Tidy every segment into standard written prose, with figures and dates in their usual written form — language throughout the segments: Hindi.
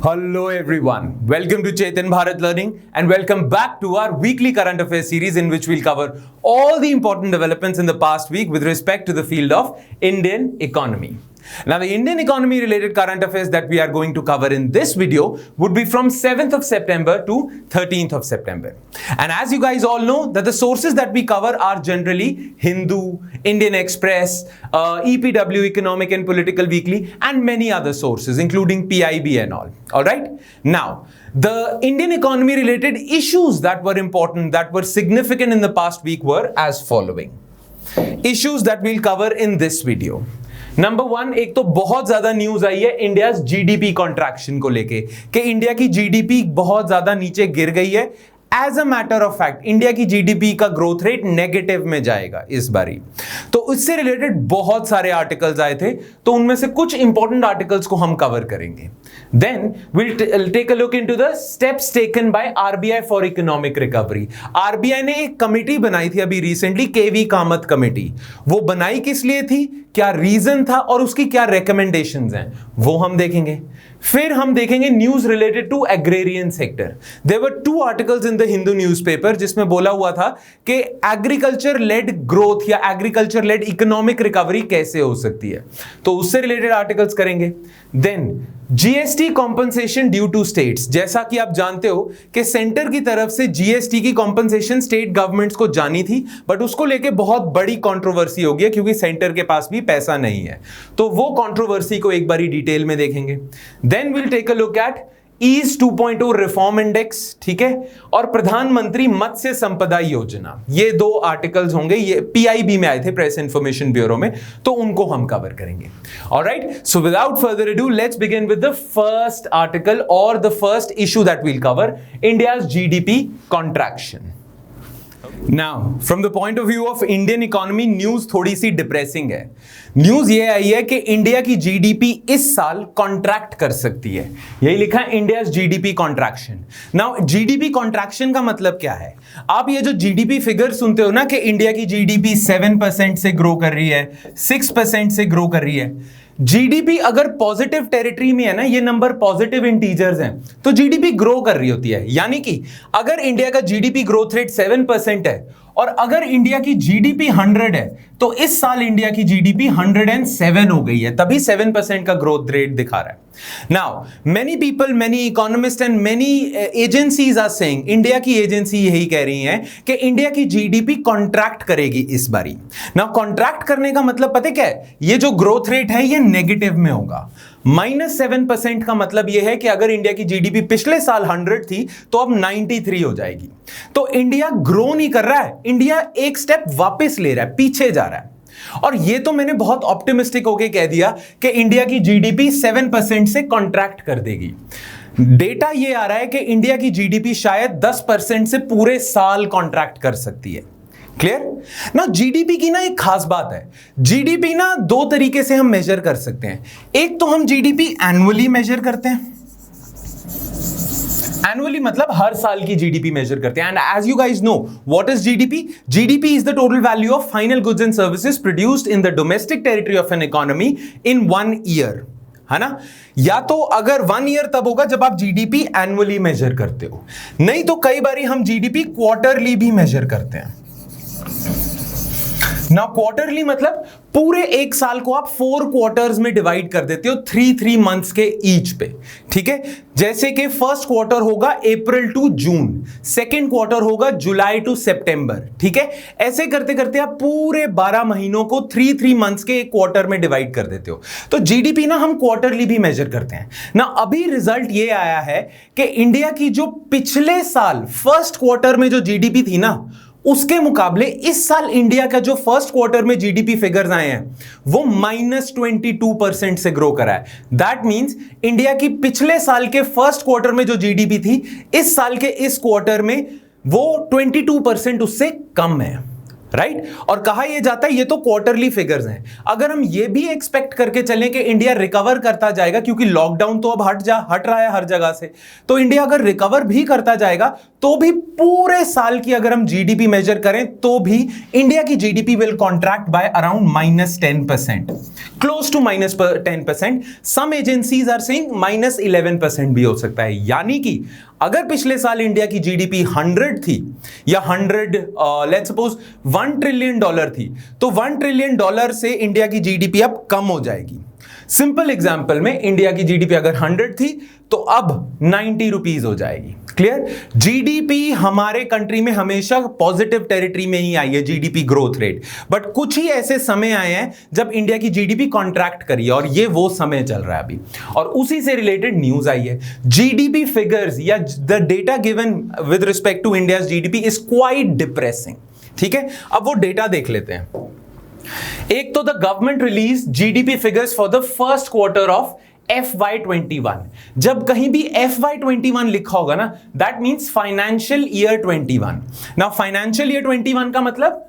Hello everyone, welcome to Chetan Bharat Learning and welcome back to our weekly current affairs series in which we'll cover all the important developments in the past week with respect to the field of Indian economy. Now the Indian economy related current affairs that we are going to cover in this video would be from 7th of September to 13th of September. And as you guys all know that the sources that we cover are generally Hindu, Indian Express, EPW Economic and Political Weekly and many other sources including PIB and all. Alright? Now the Indian economy related issues that were important, that were significant in the past week were as following. Issues that we'll cover in this video. Number 1, एक तो बहुत ज्यादा न्यूज आई है इंडिया जीडीपी कॉन्ट्रैक्शन को लेके कि इंडिया की जीडीपी बहुत ज्यादा नीचे गिर गई है. As a matter of fact India की जीडीपी का ग्रोथ रेट नेगेटिव में जाएगा इस बारी. तो इससे रिलेटेड बहुत सारे आर्टिकल्स आए थे, तो उनमें से कुछ इंपॉर्टेंट आर्टिकल्स को हम कवर करेंगे. Then will take a look into the steps taken by RBI for economic recovery. RBI ने एक कमिटी बनाई थी अभी रिसेंटली, केवी कामत कमिटी. वो बनाई किस लिए थी, क्या रीजन था और उसकी क्या रिकमेंडेशंस हैं, वो हम देखेंगे. फिर हम देखेंगे news related to agrarian sector. There were 2 articles in the Hindu newspaper जिसमें बोला हुआ था कि एग्रीकल्चर लेड ग्रोथ या एग्रीकल्चर लेड इकोनॉमिक रिकवरी कैसे हो सकती है, तो उससे रिलेटेड आर्टिकल्स करेंगे. Then GST compensation due to states. जैसा कि आप जानते हो कि सेंटर की तरफ से जीएसटी की कॉम्पनसेशन स्टेट गवर्नमेंट्स को जानी थी, बट उसको लेके बहुत बड़ी कंट्रोवर्सी हो गई क्योंकि सेंटर के पास भी पैसा नहीं है. तो वो कंट्रोवर्सी को एक बारी डिटेल में देखेंगे. Then will take a look at ease 2.0 reform index, ठीक है, और प्रधानमंत्री मत्स्य संपदा योजना. ये 2 आर्टिकल्स होंगे, ये पीआईबी में आए थे, प्रेस इंफॉर्मेशन ब्यूरो में, तो उनको हम कवर करेंगे. Alright, so without further ado let's begin with the first article और the first issue that will cover, India's GDP contraction. Now, from the point of view of Indian economy, news थोड़ी सी डिप्रेसिंग है. न्यूज ये आई है कि इंडिया की जीडीपी इस साल कॉन्ट्रैक्ट कर सकती है. यही लिखा है India GDP contraction. Now GDP contraction का मतलब क्या है? आप ये जो जीडीपी फिगर सुनते हो ना कि इंडिया की जीडीपी 7% से ग्रो कर रही है, 6% से ग्रो कर रही है. जीडीपी अगर पॉजिटिव टेरिटरी में है ना, ये नंबर पॉजिटिव इंटीजर्स हैं, तो जीडीपी ग्रो कर रही होती है. यानी कि अगर इंडिया का जीडीपी ग्रोथ रेट 7% है और अगर इंडिया की जीडीपी 100 है, तो इस साल इंडिया की जीडीपी 107 हो गई है, तभी 7% का ग्रोथ रेट दिखा रहा है. Now many people, many economist and many agencies are saying, India की एजेंसी यही कह रही हैं कि इंडिया की जीडीपी कॉन्ट्रैक्ट करेगी इस बारी. नाउ कॉन्ट्रैक्ट करने का मतलब पता क्या है? ये जो ग्रोथ रेट है ये नेगेटिव में होगा. -7% का मतलब यह है कि अगर इंडिया की जीडीपी पिछले साल 100 थी तो अब 93 हो जाएगी. तो इंडिया ग्रो नहीं कर रहा है, इंडिया एक स्टेप वापस ले रहा है, पीछे जा रहा है. और ये तो मैंने बहुत ऑप्टिमिस्टिक होके कह दिया कि इंडिया की जीडीपी 7% से कॉन्ट्रैक्ट कर देगी. डेटा ये आ रहा है कि इंडिया की जीडीपी शायद 10% से पूरे साल कॉन्ट्रैक्ट कर सकती है. क्लियर ना? जीडीपी की ना एक खास बात है, जीडीपी ना 2 तरीके से हम मेजर कर सकते हैं. एक तो हम जीडीपी एनुअली मेजर करते हैं, एनुअली मतलब हर साल की जीडीपी मेजर करते हैं. And as you guys know what is GDP? GDP is the total value of final goods and services produced in the domestic territory of an economy in 1 year, है ना? या तो अगर 1 ईयर तब होगा जब आप जीडीपी एनुअली मेजर करते हो, नहीं तो कई बार हम जीडीपी क्वार्टरली भी मेजर करते हैं. नाउ क्वार्टरली मतलब पूरे एक साल को आप 4 क्वार्टर्स में डिवाइड कर देते हो, 3 मंथ्स के ईच पे, ठीक है. जैसे कि फर्स्ट क्वार्टर होगा अप्रैल टू जून, सेकेंड क्वार्टर होगा जुलाई टू सितंबर, ठीक है. ऐसे करते करते आप पूरे 12 महीनों को 3 मंथ्स के एक क्वार्टर में डिवाइड कर देते हो. तो जीडीपी ना हम क्वार्टरली भी मेजर करते हैं ना. अभी रिजल्ट ये आया है कि इंडिया की जो पिछले साल फर्स्ट क्वार्टर में जो जीडीपी थी ना, उसके मुकाबले इस साल इंडिया का जो फर्स्ट क्वार्टर में जीडीपी फिगर्स आए हैं वो -22% से ग्रो करा है. दैट मींस इंडिया की पिछले साल के फर्स्ट क्वार्टर में जो जीडीपी थी, इस साल के इस क्वार्टर में वो 22% उससे कम है. राइट और कहा यह जाता है ये तो क्वार्टरली फिगर्स हैं। अगर हम ये भी एक्सपेक्ट करके चलें कि इंडिया रिकवर करता जाएगा, क्योंकि लॉकडाउन तो अब हट रहा है हर जगह से, तो इंडिया अगर रिकवर भी करता जाएगा तो भी पूरे साल की अगर हम जीडीपी मेजर करें तो भी इंडिया की GDP will contract by around -10%, close to -10%। Some agencies are saying -11% भी हो सकता है। यानी कि अगर पिछले साल इंडिया की जीडीपी 100 थी या 100 लेट्स सपोज $1 ट्रिलियन थी, तो $1 ट्रिलियन से इंडिया की जीडीपी अब कम हो जाएगी। सिंपल एग्जांपल में इंडिया की जीडीपी अगर 100 थी तो अब 90 रुपीज हो जाएगी। क्लियर? जीडीपी हमारे कंट्री में हमेशा पॉजिटिव टेरिटरी में ही आई है, जीडीपी ग्रोथ रेट, बट कुछ ही ऐसे समय आए हैं जब इंडिया की जीडीपी कॉन्ट्रैक्ट करी है और ये वो समय चल रहा है अभी, और उसी से रिलेटेड न्यूज आई है। जीडीपी फिगर्स या the data given with respect to India GDP is quite depressing. ठीक है, अब वो डेटा देख लेते हैं। एक तो the government release GDP figures for the first quarter of FY21। जब कहीं भी FY21 लिखा होगा ना, that means financial year 21। Now financial year 21 का मतलब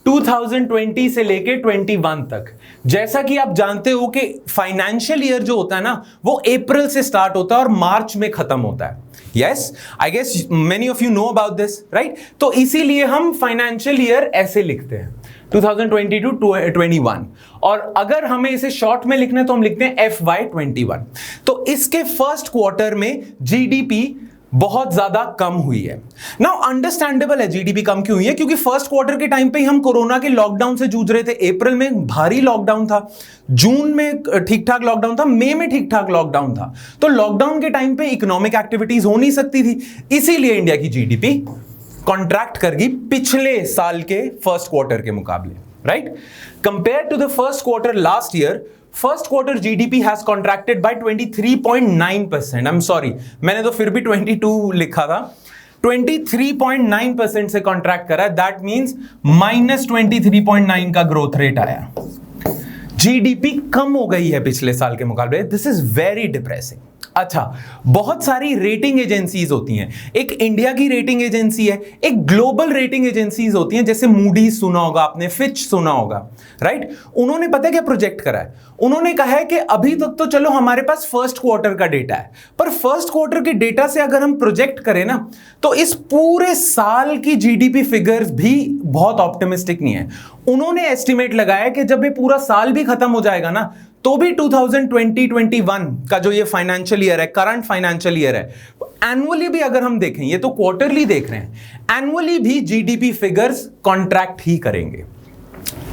2020 से लेके 21 तक। जैसा कि आप जानते हो कि फाइनेंशियल ईयर जो होता है ना, वो अप्रैल से स्टार्ट होता है और मार्च में खत्म होता है। Yes, I guess many of you know about this, right? तो इसीलिए हम फाइनेंशियल ईयर ऐसे लिखते हैं 2020 to 21, और अगर हमें इसे शॉर्ट में लिखना है तो हम लिखते हैं FY21। तो इसके फर्स्ट क्वार्टर में जीडीपी बहुत ज्यादा कम हुई है। नाउ अंडरस्टैंडेबल है जीडीपी कम क्यों हुई है, क्योंकि फर्स्ट क्वार्टर के टाइम पे ही हम कोरोना के लॉकडाउन से जूझ रहे थे। अप्रैल में भारी लॉकडाउन था, जून में ठीक ठाक लॉकडाउन था, मई में ठीक ठाक लॉकडाउन था। तो लॉकडाउन के टाइम पे इकोनॉमिक एक्टिविटीज हो नहीं सकती थी, इसीलिए इंडिया की जीडीपी कॉन्ट्रैक्ट कर गई पिछले साल के फर्स्ट क्वार्टर के मुकाबले, right? Compare to the first quarter last year, first quarter GDP has contracted by 23.9%। I am sorry, मैंने तो फिर भी 22 लिखा था, 23.9% से कॉन्ट्रैक्ट करा। दैट मींस -23.9 का ग्रोथ रेट आया। जीडीपी कम हो गई है पिछले साल के मुकाबले। This is very depressing. अच्छा, बहुत सारी रेटिंग एजेंसीज होती हैं। एक इंडिया की रेटिंग एजेंसी है, एक ग्लोबल रेटिंग एजेंसीज होती हैं, जैसे मूडीज सुना होगा आपने, फिच सुना होगा, राइट? उन्होंने पता है क्या प्रोजेक्ट करा है? उन्होंने कहा है कि अभी तक तो चलो हमारे पास फर्स्ट क्वार्टर का डेटा है, पर फर्स्ट क्वार्टर के डेटा से अगर हम प्रोजेक्ट करें ना, तो इस पूरे साल की जीडीपी फिगर्स भी बहुत ऑप्टिमिस्टिक नहीं है। उन्होंने एस्टिमेट लगाया कि जब ये पूरा साल भी खत्म हो जाएगा ना, तो भी 2020-21 का जो ये फाइनेंशियल ईयर है, करंट फाइनेंशियल ईयर है, एनुअली भी अगर हम देखें, ये तो क्वार्टरली देख रहे हैं, एनुअली भी जीडीपी फिगर्स कॉन्ट्रैक्ट ही करेंगे।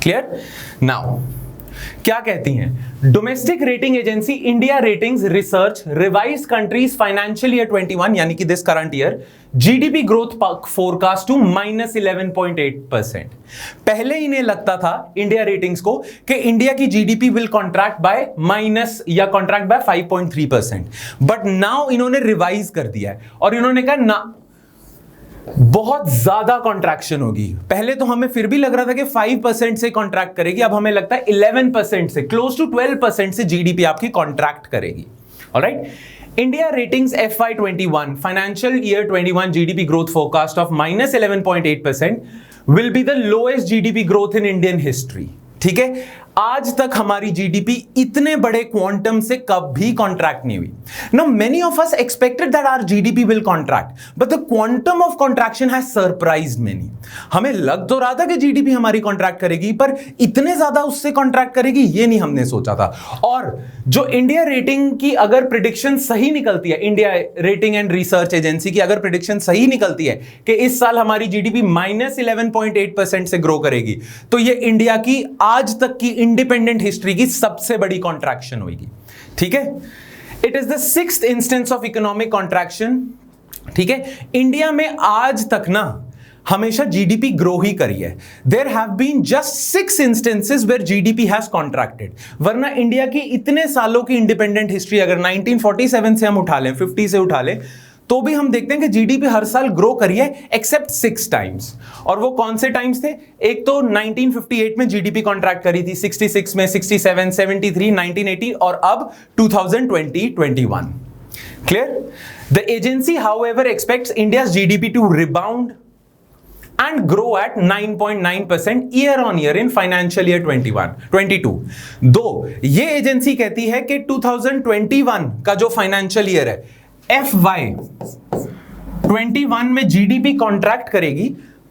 क्लियर? नाउ क्या कहती हैं domestic rating agency India ratings research revise country's financial year 21 यानी कि this current year GDP growth forecast to -11.8%। पहले इन्हें लगता था इंडिया रेटिंग्स को कि इंडिया की GDP will contract bye contract by 5.3%, but now इन्होंने रिवाइज कर दिया है और इन्होंने कहा ना, बहुत ज्यादा कॉन्ट्रैक्शन होगी। पहले तो हमें फिर भी लग रहा था कि 5% से कॉन्ट्रैक्ट करेगी, अब हमें लगता है 11% से, क्लोज टू 12% से जीडीपी आपकी कॉन्ट्रैक्ट करेगी। Alright, India ratings FY21 financial year 21 GDP growth forecast of -11.8% will be the lowest GDP growth in Indian history. ठीक है, आज तक हमारी जीडीपी इतने बड़े क्वांटम से कभी कॉन्ट्रैक्ट नहीं हुई। Now many of us expected that our GDP will contract, but the quantum of contraction has surprised many. हमें लग तो रहा था कि जीडीपी हमारी कॉन्ट्रैक्ट करेगी, पर इतने ज्यादा उससे कॉन्ट्रैक्ट करेगी ये नहीं हमने सोचा था। और जो इंडिया रेटिंग की अगर प्रिडिक्शन सही निकलती है, India rating and research agency की अगर प्रिडिक्शन सही निकलती है कि इस साल हमारी जीडीपी -11.8% से ग्रो करेगी, तो ये इंडिया की आज तक की इंडिपेंडेंट हिस्ट्री की सबसे बड़ी कॉन्ट्रैक्शन होगी। ठीक है, it is the 6th instance of economic contraction. ठीक है, इंडिया में आज तक ना हमेशा जीडीपी ग्रो ही करी है। There have been just 6 instances where GDP has contracted, वरना इंडिया की इतने सालों की इंडिपेंडेंट हिस्ट्री अगर 1947 से हम उठा लें, 50 से उठा लें, तो भी हम देखते हैं कि जीडीपी हर साल ग्रो करी है एक्सेप्ट 6 टाइम्स। और वो कौन से टाइम्स थे? एक तो 1958 में जीडीपी कॉन्ट्रैक्ट करी थी, 66 में, 67, 73, 1980 और अब 2020-21। Clear? The agency however aspects India's GDP to rebound and grow at 9.9% year on year in financial year 21-22. दो ये एजेंसी कहती है कि 2021 का जो फाइनेंशियल ईयर है FY 21 में जीडीपी कॉन्ट्रैक्ट करेगी,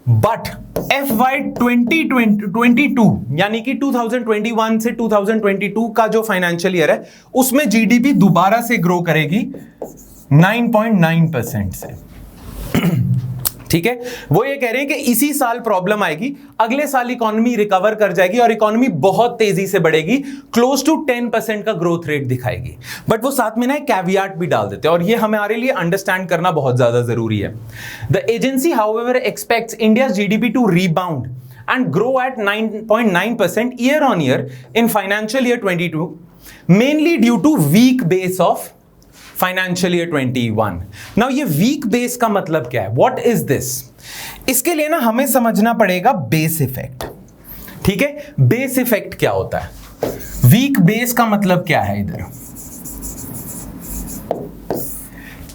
बट FY 2022 यानी कि 2021 से 2022 का जो फाइनेंशियल ईयर है उसमें जीडीपी दोबारा से ग्रो करेगी 9.9% से। ठीक है, वो ये कह रहे हैं कि इसी साल प्रॉब्लम आएगी, अगले साल इकोनॉमी रिकवर कर जाएगी और इकोनॉमी बहुत तेजी से बढ़ेगी, क्लोज टू 10% का ग्रोथ रेट दिखाएगी। बट वो साथ में ना एक कैवियाट भी डाल देते हैं और ये हमारे लिए अंडरस्टैंड करना बहुत ज्यादा जरूरी है। The agency however expects India GDP to rebound and grow at 9.9% year on year in financial year 22, mainly due to weak base of financial year 21। Now ये वीक बेस का मतलब क्या है, व्हाट इज दिस? इसके लिए ना हमें समझना पड़ेगा बेस इफेक्ट। ठीक है, बेस इफेक्ट क्या होता है, वीक बेस का मतलब क्या है इधर,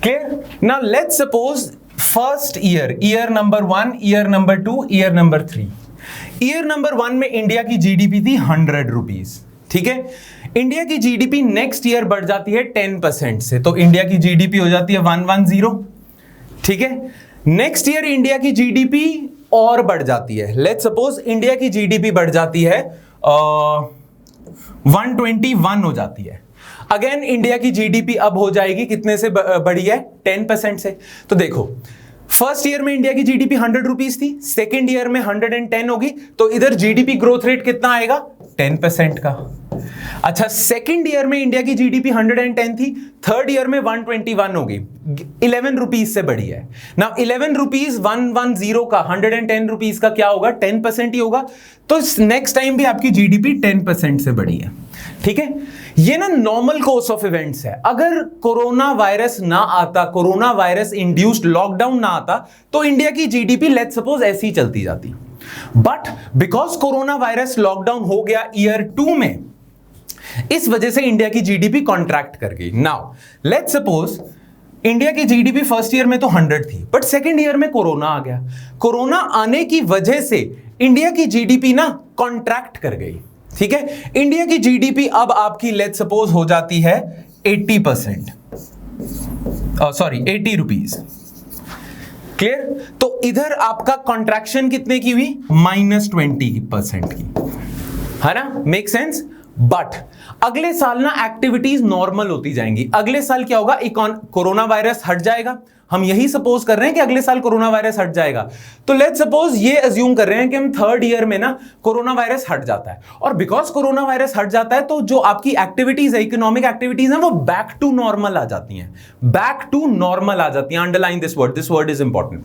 clear? Now let's suppose first year number 1, year number 2, year number 3। Year number 1 में इंडिया की जीडीपी थी 100 रुपीज। ठीक है, इंडिया की जीडीपी नेक्स्ट ईयर बढ़ जाती है 10% से, तो इंडिया की जीडीपी हो जाती है 110। ठीक है, नेक्स्ट ईयर इंडिया की जीडीपी और बढ़ जाती है, लेट्स सपोज इंडिया की जीडीपी बढ़ जाती है 121 हो जाती है। अगेन इंडिया की जीडीपी अब हो जाएगी कितने से बढ़ी है, 10% से। तो देखो फर्स्ट ईयर में इंडिया की जीडीपी 100 रुपीज थी, सेकेंड ईयर में 110 होगी, तो इधर जीडीपी ग्रोथ रेट कितना आएगा, 10% का। अच्छा, सेकेंड ईयर में इंडिया की जीडीपी 110 थी, थर्ड ईयर में 121 होगी, 11 रुपीज से बढ़ी है ना। 11 रुपीज 110 का 110 रुपीज का क्या होगा, 10% ही होगा। तो नेक्स्ट टाइम भी आपकी जीडीपी 10% से बढ़ी है। ठीक है, ये ना नॉर्मल कोर्स ऑफ इवेंट्स है। अगर कोरोना वायरस ना आता, कोरोना वायरस इंड्यूस्ड लॉकडाउन ना आता, तो इंडिया की जीडीपी लेट्स सपोज ऐसी ही चलती जाती। But because corona virus lockdown हो गया ईयर 2 में, इस वजह से इंडिया की जीडीपी कॉन्ट्रैक्ट कर गई। नाउ लेट्स सपोज इंडिया की जीडीपी फर्स्ट ईयर में तो 100 थी, बट सेकेंड ईयर में कोरोना आ गया। कोरोना आने की वजह से इंडिया की जीडीपी ना कॉन्ट्रैक्ट कर गई। ठीक है, इंडिया की जीडीपी अब आपकी लेट्स सपोज हो जाती है 80%, सॉरी 80 रुपीज। क्लियर? तो इधर आपका कॉन्ट्रैक्शन कितने की हुई, -20% की, है ना, मेक सेंस? बट अगले साल ना एक्टिविटीज नॉर्मल होती जाएंगी। अगले साल क्या होगा, कोरोना वायरस हट जाएगा। हम यही सपोज कर रहे हैं कि अगले साल कोरोना वायरस हट जाएगा। तो लेट्स सपोज ये अज्यूम कर रहे हैं कि हम थर्ड ईयर में ना कोरोना वायरस हट जाता है, और बिकॉज कोरोना वायरस हट जाता है तो जो आपकी एक्टिविटीज है, इकोनॉमिक एक्टिविटीज है, वो बैक टू नॉर्मल आ जाती हैं। बैक टू नॉर्मल आ जाती हैं। Underline this word is important.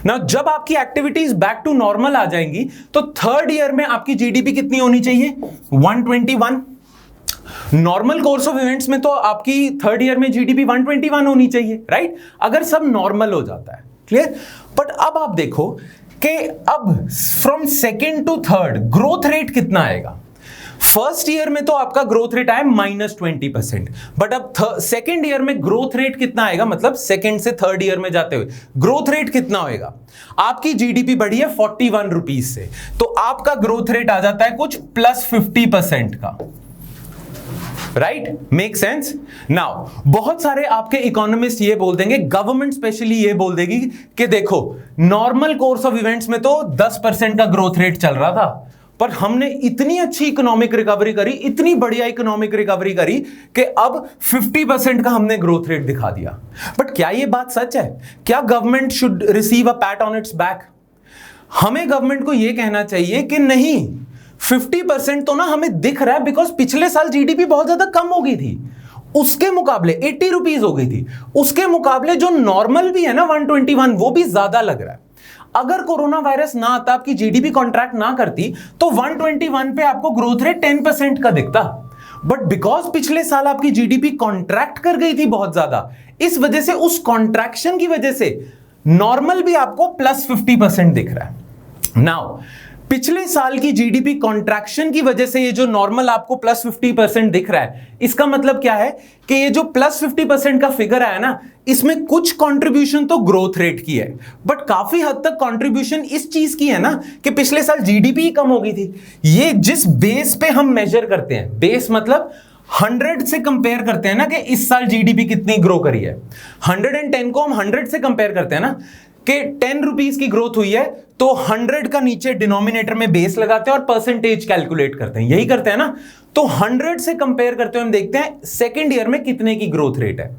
Now जब आपकी एक्टिविटीज बैक टू नॉर्मल आ जाएंगी तो थर्ड ईयर में आपकी जीडीपी कितनी होनी चाहिए, 121। नॉर्मल कोर्स ऑफ इवेंट्स में तो आपकी थर्ड ईयर में जीडीपी 121 होनी चाहिए, राइट? अगर सब नॉर्मल हो जाता है। क्लियर? बट अब आप देखो कि अब from second to third growth rate कितना आएगा। फर्स्ट ईयर में तो आपका ग्रोथ रेट आया -20%, बट अब सेकेंड ईयर में ग्रोथ रेट कितना आएगा, मतलब सेकेंड से थर्ड ईयर में जाते हुए ग्रोथ रेट कितना होएगा। आपकी जीडीपी बढ़ी है 41 रुपीज से, तो आपका ग्रोथ रेट आ जाता है कुछ +50% का। Right, make sense? नाउ बहुत सारे आपके इकोनॉमिस्ट ये बोल देंगे, गवर्नमेंट स्पेशली ये बोल देगी कि देखो नॉर्मल कोर्स ऑफ इवेंट्स में तो 10% का ग्रोथ रेट चल रहा था, पर हमने इतनी अच्छी इकोनॉमिक रिकवरी करी, इतनी बढ़िया इकोनॉमिक रिकवरी करी कि अब 50% का हमने ग्रोथ रेट दिखा दिया। बट क्या ये बात सच है? क्या government should receive a PAT on it's back? हमें गवर्नमेंट को यह कहना चाहिए कि नहीं, 50% तो ना हमें दिख रहा है, बिकॉज पिछले साल जीडीपी बहुत ज्यादा कम हो गई थी, उसके मुकाबले 80 रुपीज हो गई थी, उसके मुकाबले जो नॉर्मल भी है ना 121, वो भी ज्यादा लग रहा है। अगर कोरोना वायरस ना आता, आपकी जीडीपी कॉन्ट्रैक्ट ना करती, तो 121 पे आपको ग्रोथ रेट 10% का दिखता। बट बिकॉज पिछले साल आपकी जीडीपी कॉन्ट्रैक्ट कर गई थी बहुत ज्यादा, इस वजह से उस कॉन्ट्रैक्शन की वजह से नॉर्मल भी आपको +50% दिख रहा है। नाउ पिछले साल की जीडीपी कॉन्ट्रैक्शन की वजह से ये जो नॉर्मल आपको प्लस 50% दिख रहा है, इसका मतलब क्या है कि ये जो प्लस 50% का फिगर आया ना, इसमें कुछ कंट्रीब्यूशन तो ग्रोथ रेट की है, बट काफी हद तक कंट्रीब्यूशन इस चीज की है ना कि पिछले साल जीडीपी ही कम हो गई थी। ये जिस बेस पे हम मेजर करते हैं, बेस मतलब 100 से कंपेयर करते हैं ना कि इस साल जीडीपी कितनी ग्रो करी है, 110 को हम 100 से कंपेयर करते हैं ना कि 10 रुपीस की ग्रोथ हुई है, तो 100 का नीचे डिनोमिनेटर में बेस लगाते हैं और परसेंटेज कैलकुलेट करते हैं, यही करते हैं ना। तो 100 से कंपेयर करते हुए हम देखते हैं सेकेंड ईयर में कितने की ग्रोथ रेट है।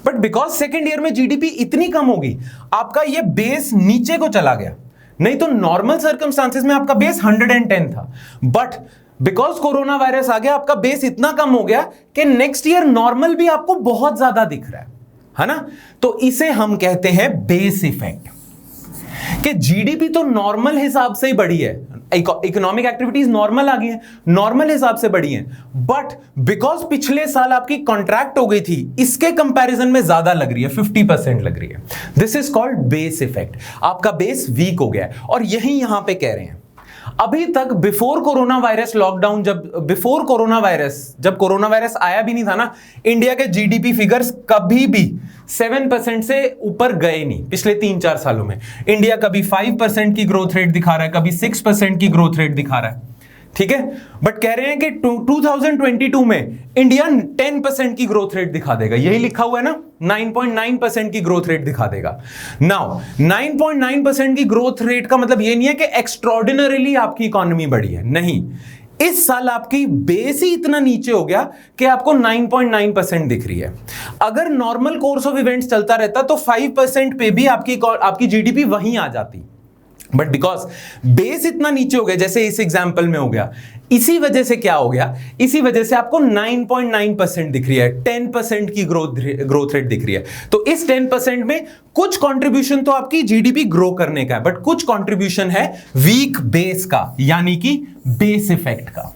बट बिकॉज सेकेंड ईयर में जीडीपी इतनी कम होगी, आपका ये बेस नीचे को चला गया। नहीं तो नॉर्मल सर्कमस्टांसेस में आपका बेस 110 था, बट बिकॉज कोरोना वायरस आ गया, आपका बेस इतना कम हो गया कि नेक्स्ट ईयर नॉर्मल भी आपको बहुत ज्यादा दिख रहा है ना। तो इसे हम कहते हैं बेस इफेक्ट, कि जीडीपी तो नॉर्मल हिसाब से ही बढ़ी है, इकोनॉमिक एक्टिविटीज नॉर्मल आ गई है, नॉर्मल हिसाब से बढ़ी है, बट बिकॉज पिछले साल आपकी कॉन्ट्रैक्ट हो गई थी, इसके कंपैरिजन में ज्यादा लग रही है, 50% लग रही है। This is called base effect. आपका बेस वीक हो गया है, और यही यहां पे कह रहे हैं। अभी तक बिफोर कोरोना वायरस लॉकडाउन, जब कोरोना वायरस आया भी नहीं था ना, इंडिया के जीडीपी फिगर्स कभी भी 7% से ऊपर गए नहीं। पिछले 3-4 सालों में इंडिया कभी 5% की ग्रोथ रेट दिखा रहा है, कभी 6% की ग्रोथ रेट दिखा रहा है, ठीक है। बट कह रहे हैं कि 2022 में इंडिया 10% की ग्रोथ रेट दिखा देगा, यही लिखा हुआ है ना, 9.9% की ग्रोथ रेट दिखा देगा। नाउ 9.9% की ग्रोथ रेट का मतलब ये नहीं है कि एक्स्ट्रॉर्डिनरीली आपकी इकोनॉमी बढ़ी है, नहीं। इस साल आपकी बेस ही इतना नीचे हो गया कि आपको 9.9% दिख रही है। अगर नॉर्मल कोर्स ऑफ इवेंट्स चलता रहता तो 5% पे भी आपकी जीडीपी वहीं आ जाती, बट बिकॉज बेस इतना नीचे हो गया, जैसे इस एग्जाम्पल में हो गया, इसी वजह से क्या हो गया, इसी वजह से आपको 9.9% दिख रही है, 10% की ग्रोथ रेट दिख रही है। तो इस 10% में कुछ कंट्रीब्यूशन तो आपकी जीडीपी ग्रो करने का है, बट कुछ कंट्रीब्यूशन है वीक बेस का, यानी कि बेस इफेक्ट का।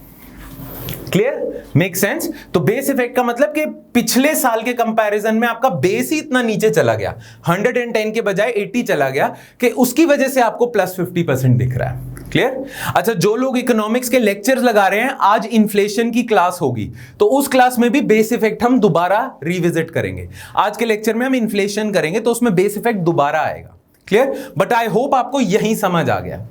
क्लियर? Make sense? तो बेस इफेक्ट का मतलब कि पिछले साल के कंपैरिजन में आपका बेस ही इतना नीचे चला गया, 110 के बजाय 80 चला गया, कि उसकी वजह से आपको प्लस 50% दिख रहा है। क्लियर? अच्छा, जो लोग इकोनॉमिक्स के लेक्चर्स लगा रहे हैं, आज इन्फ्लेशन की क्लास होगी, तो उस क्लास में भी बेस इफेक्ट हम दोबारा रिविजिट करेंगे। आज के लेक्चर में हम इन्फ्लेशन करेंगे, तो उसमें बेस इफेक्ट दोबारा आएगा। क्लियर? बट आई होप आपको यही समझ आ गया।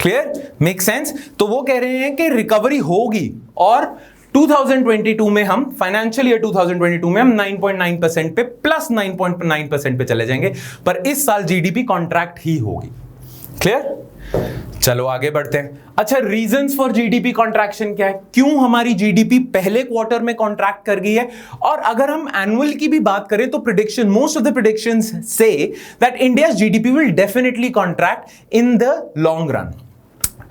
क्लियर? Make sense? तो वो कह रहे हैं कि रिकवरी होगी, और 2022 में हम, फाइनेंशियल ईयर 2022 में हम 9.9% पे, प्लस 9.9% पे चले जाएंगे, पर इस साल जीडीपी कॉन्ट्रैक्ट ही होगी। क्लियर? चलो आगे बढ़ते हैं। अच्छा, रीजंस फॉर जीडीपी कॉन्ट्रैक्शन क्या है, क्यों हमारी जीडीपी पहले क्वार्टर में कॉन्ट्रैक्ट कर गई है? और अगर हम एनुअल की भी बात करें तो prediction, most of the predictions say that India's GDP will definitely contract in the long run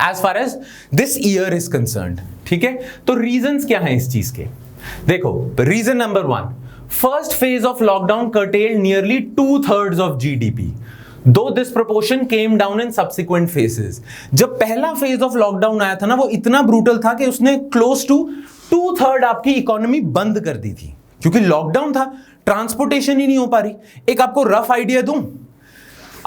as far as this year is concerned। ठीक है, तो रीजंस क्या हैं इस चीज के? देखो, reason number 1, first phase of lockdown curtailed nearly 2/3 of GDP, though this proportion came down in subsequent phases। जब पहला फेज ऑफ लॉकडाउन आया था ना, वो इतना ब्रूटल था कि उसने क्लोज टू 2/3 आपकी इकोनॉमी बंद कर दी थी, क्योंकि लॉकडाउन था, ट्रांसपोर्टेशन ही नहीं हो पा रही। एक आपको रफ आइडिया दूं,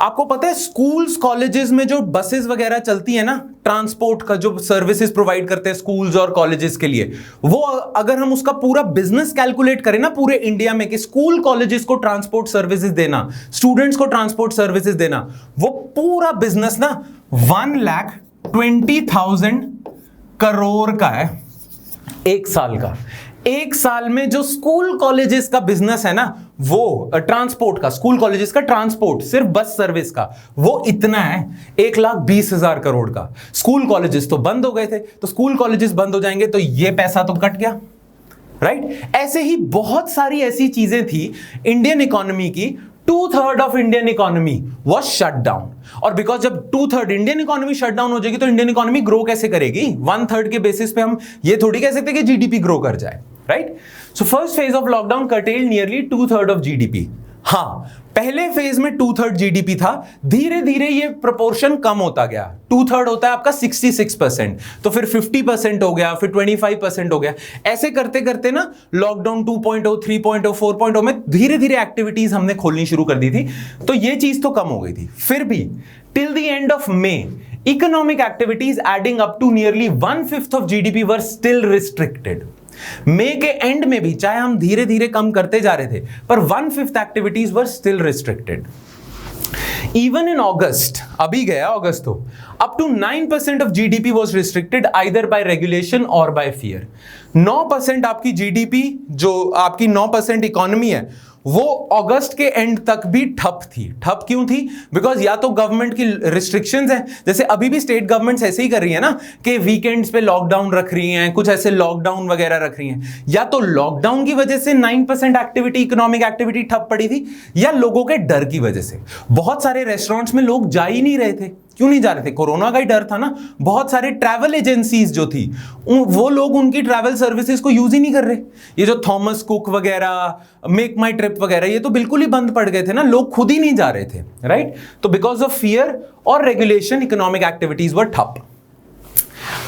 आपको पता है स्कूल्स कॉलेजेस में जो बसेस वगैरह चलती है ना, ट्रांसपोर्ट का जो सर्विसेज प्रोवाइड करते हैं स्कूल्स और कॉलेजेस के लिए, वो अगर हम उसका पूरा बिजनेस कैलकुलेट करें ना पूरे इंडिया में, कि स्कूल कॉलेजेस को ट्रांसपोर्ट सर्विसेज देना, स्टूडेंट्स को ट्रांसपोर्ट सर्विसेज देना, वो पूरा बिजनेस ना 1,20,000 करोड़ का है एक साल का। एक साल में जो स्कूल कॉलेजेस का बिजनेस है ना, वो ट्रांसपोर्ट का, स्कूल कॉलेजेस का ट्रांसपोर्ट, सिर्फ बस सर्विस का, वो इतना है 1,20,000 करोड़ का। स्कूल कॉलेजेस तो बंद हो गए थे, तो स्कूल कॉलेजेस बंद हो जाएंगे तो ये पैसा तो कट गया, राइट? ऐसे ही बहुत सारी ऐसी चीजें थी इंडियन इकोनॉमी की। 2/3 of Indian economy was shut down, और बिकॉज जब 2/3 इंडियन इकोनॉमी शट डाउन हो जाएगी तो इंडियन इकोनॉमी ग्रो कैसे करेगी? 1/3 के बेसिस पे हम ये थोड़ी कह सकते कि जीडीपी ग्रो कर जाए, right? So first phase of lockdown curtailed nearly 2/3 of GDP. हाँ, पहले फेज में 2/3 जीडीपी था, धीरे धीरे ये प्रोपोर्शन कम होता गया। 2/3 होता है आपका 66%, तो फिर 50% हो गया, फिर 25% हो गया। ऐसे करते करते ना लॉकडाउन 2.0, 3.0, 4.0 में धीरे धीरे एक्टिविटीज हमने खोलनी शुरू कर दी थी, तो ये चीज तो कम हो गई थी। फिर भी till the end of May economic activities adding up to nearly 1/5 of GDP were still restricted. मई के एंड में भी चाहे हम धीरे धीरे कम करते जा रहे थे, पर 1/5 activities were still restricted. Even in August, अभी गया अगस्त तो, up to 9% of GDP was restricted either by regulation or by fear. 9% आपकी GDP, जो आपकी 9% इकोनॉमी है, वो अगस्त के एंड तक भी ठप थी. ठप क्यों थी? बिकॉज या तो गवर्नमेंट की रिस्ट्रिक्शंस हैं, जैसे अभी भी स्टेट गवर्नमेंट्स ऐसे ही कर रही है ना कि वीकेंड्स पे लॉकडाउन रख रही हैं, कुछ ऐसे लॉकडाउन वगैरह रख रही हैं. या तो लॉकडाउन की वजह से 9% एक्टिविटी, इकोनॉमिक एक्टिविटी ठप पड़ी थी, या लोगों के डर की वजह से. बहुत सारे रेस्टोरेंट्स में लोग जा ही नहीं रहे थे. क्यों नहीं जा रहे थे? कोरोना का ही डर था ना. बहुत सारे ट्रैवल एजेंसीज जो थी, वो लोग उनकी ट्रैवल सर्विसेज को यूज ही नहीं कर रहे. ये जो थॉमस कुक वगैरह, मेक माई ट्रिप वगैरह, ये तो बिल्कुल ही बंद पड़ गए थे ना. लोग खुद ही नहीं जा रहे थे, राइट? तो बिकॉज ऑफ फियर और रेगुलेशन, इकोनॉमिक एक्टिविटीज वर ठप.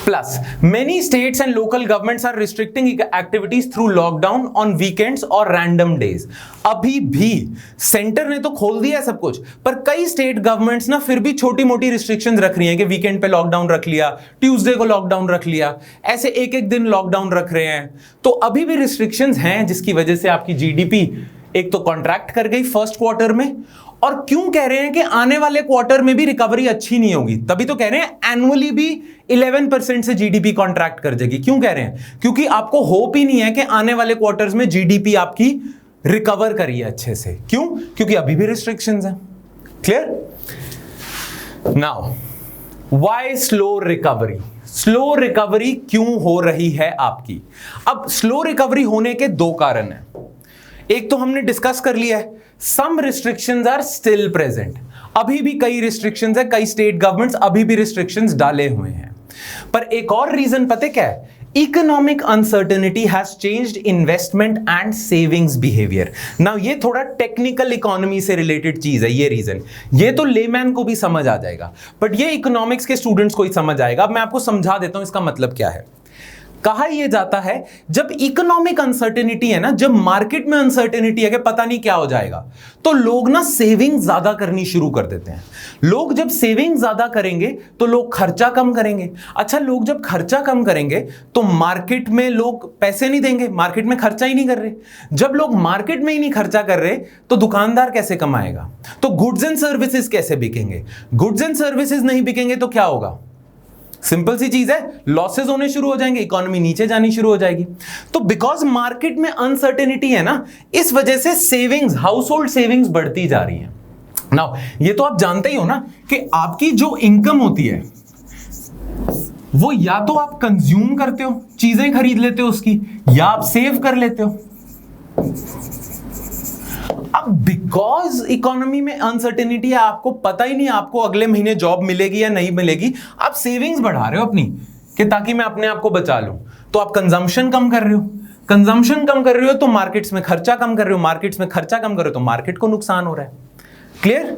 Plus, many states and local governments are restricting activities through lockdown on weekends or random days. अभी भी सेंटर ने तो खोल दिया है सब कुछ, पर कई स्टेट गवर्नमेंट्स ना फिर भी छोटी मोटी रिस्ट्रिक्शंस रख रही हैं कि वीकेंड पे लॉकडाउन रख लिया, ट्यूसडे को लॉकडाउन रख लिया, ऐसे एक एक दिन लॉकडाउन रख रहे हैं. तो अभी भी रिस्ट्रिक्शंस हैं, जिसकी वजह से आपकी जीडीपी एक तो कॉन्ट्रैक्ट कर गई फर्स्ट क्वार्टर में. और क्यों कह रहे हैं कि आने वाले क्वार्टर में भी रिकवरी अच्छी नहीं होगी? तभी तो कह रहे हैं एनुअली भी 11% से जीडीपी कॉन्ट्रैक्ट कर जाएगी. क्यों कह रहे हैं? क्योंकि आपको होप ही नहीं है कि आने वाले क्वार्टर्स में जीडीपी आपकी रिकवर करिए अच्छे से. क्यों? क्योंकि अभी भी रिस्ट्रिक्शंस हैं. Clear? Now why slow recovery? Slow recovery क्यों हो रही है आपकी? अब स्लो रिकवरी होने के दो कारण हैं. एक तो हमने डिस्कस कर लिया है, some restrictions are still present. अभी भी कई रिस्ट्रिक्शंस है, कई स्टेट गवर्नमेंट्स अभी भी रिस्ट्रिक्शंस डाले हुए हैं. पर एक और रीजन पता क्या है? Economic uncertainty has changed investment and savings behaviour. Now ये थोड़ा टेक्निकल इकोनॉमी से रिलेटेड चीज है. ये रीजन, ये तो लेमैन को भी समझ आ जाएगा, बट ये इकोनॉमिक्स के स्टूडेंट्स को ही समझ आएगा. मैं आपको समझा देता हूं इसका मतलब क्या है. कहा यह जाता है, जब इकोनॉमिक अनसर्टेनिटी है ना, जब मार्केट में अनसर्टेनिटी है कि पता नहीं क्या हो जाएगा, तो लोग ना सेविंग ज्यादा करनी शुरू कर देते हैं. लोग जब सेविंग ज्यादा करेंगे तो लोग खर्चा कम करेंगे. अच्छा, लोग जब खर्चा कम करेंगे तो मार्केट में लोग पैसे नहीं देंगे, मार्केट में खर्चा ही नहीं कर रहे. जब लोग मार्केट में ही नहीं खर्चा कर रहे तो दुकानदार कैसे कमाएगा? तो गुड्स एंड सर्विसेज कैसे बिकेंगे? गुड्स एंड सर्विसेज नहीं बिकेंगे तो क्या होगा? सिंपल सी चीज है, लॉसेस होने शुरू हो जाएंगे, इकोनॉमी नीचे जानी शुरू हो जाएगी. तो बिकॉज मार्केट में अनसर्टेनिटी है ना, इस वजह से सेविंग्स, हाउस होल्ड सेविंग्स बढ़ती जा रही है. नाउ ये तो आप जानते ही हो ना कि आपकी जो इनकम होती है वो या तो आप कंज्यूम करते हो, चीजें खरीद लेते हो उसकी, या आप सेव कर लेते हो. अब बिकॉज इकोनॉमी में अनसर्टेनिटी है, आपको पता ही नहीं आपको अगले महीने जॉब मिलेगी या नहीं मिलेगी, आप सेविंग्स बढ़ा रहे हो अपनी कि ताकि मैं अपने आप को बचा लूं. तो आप कंजम्पशन कम कर रहे हो, कंजम्पशन कम कर रहे हो तो मार्केट्स में खर्चा कम कर रहे हो, मार्केट्स में खर्चा कम कर रहे हो तो मार्केट को नुकसान हो रहा है. क्लियर?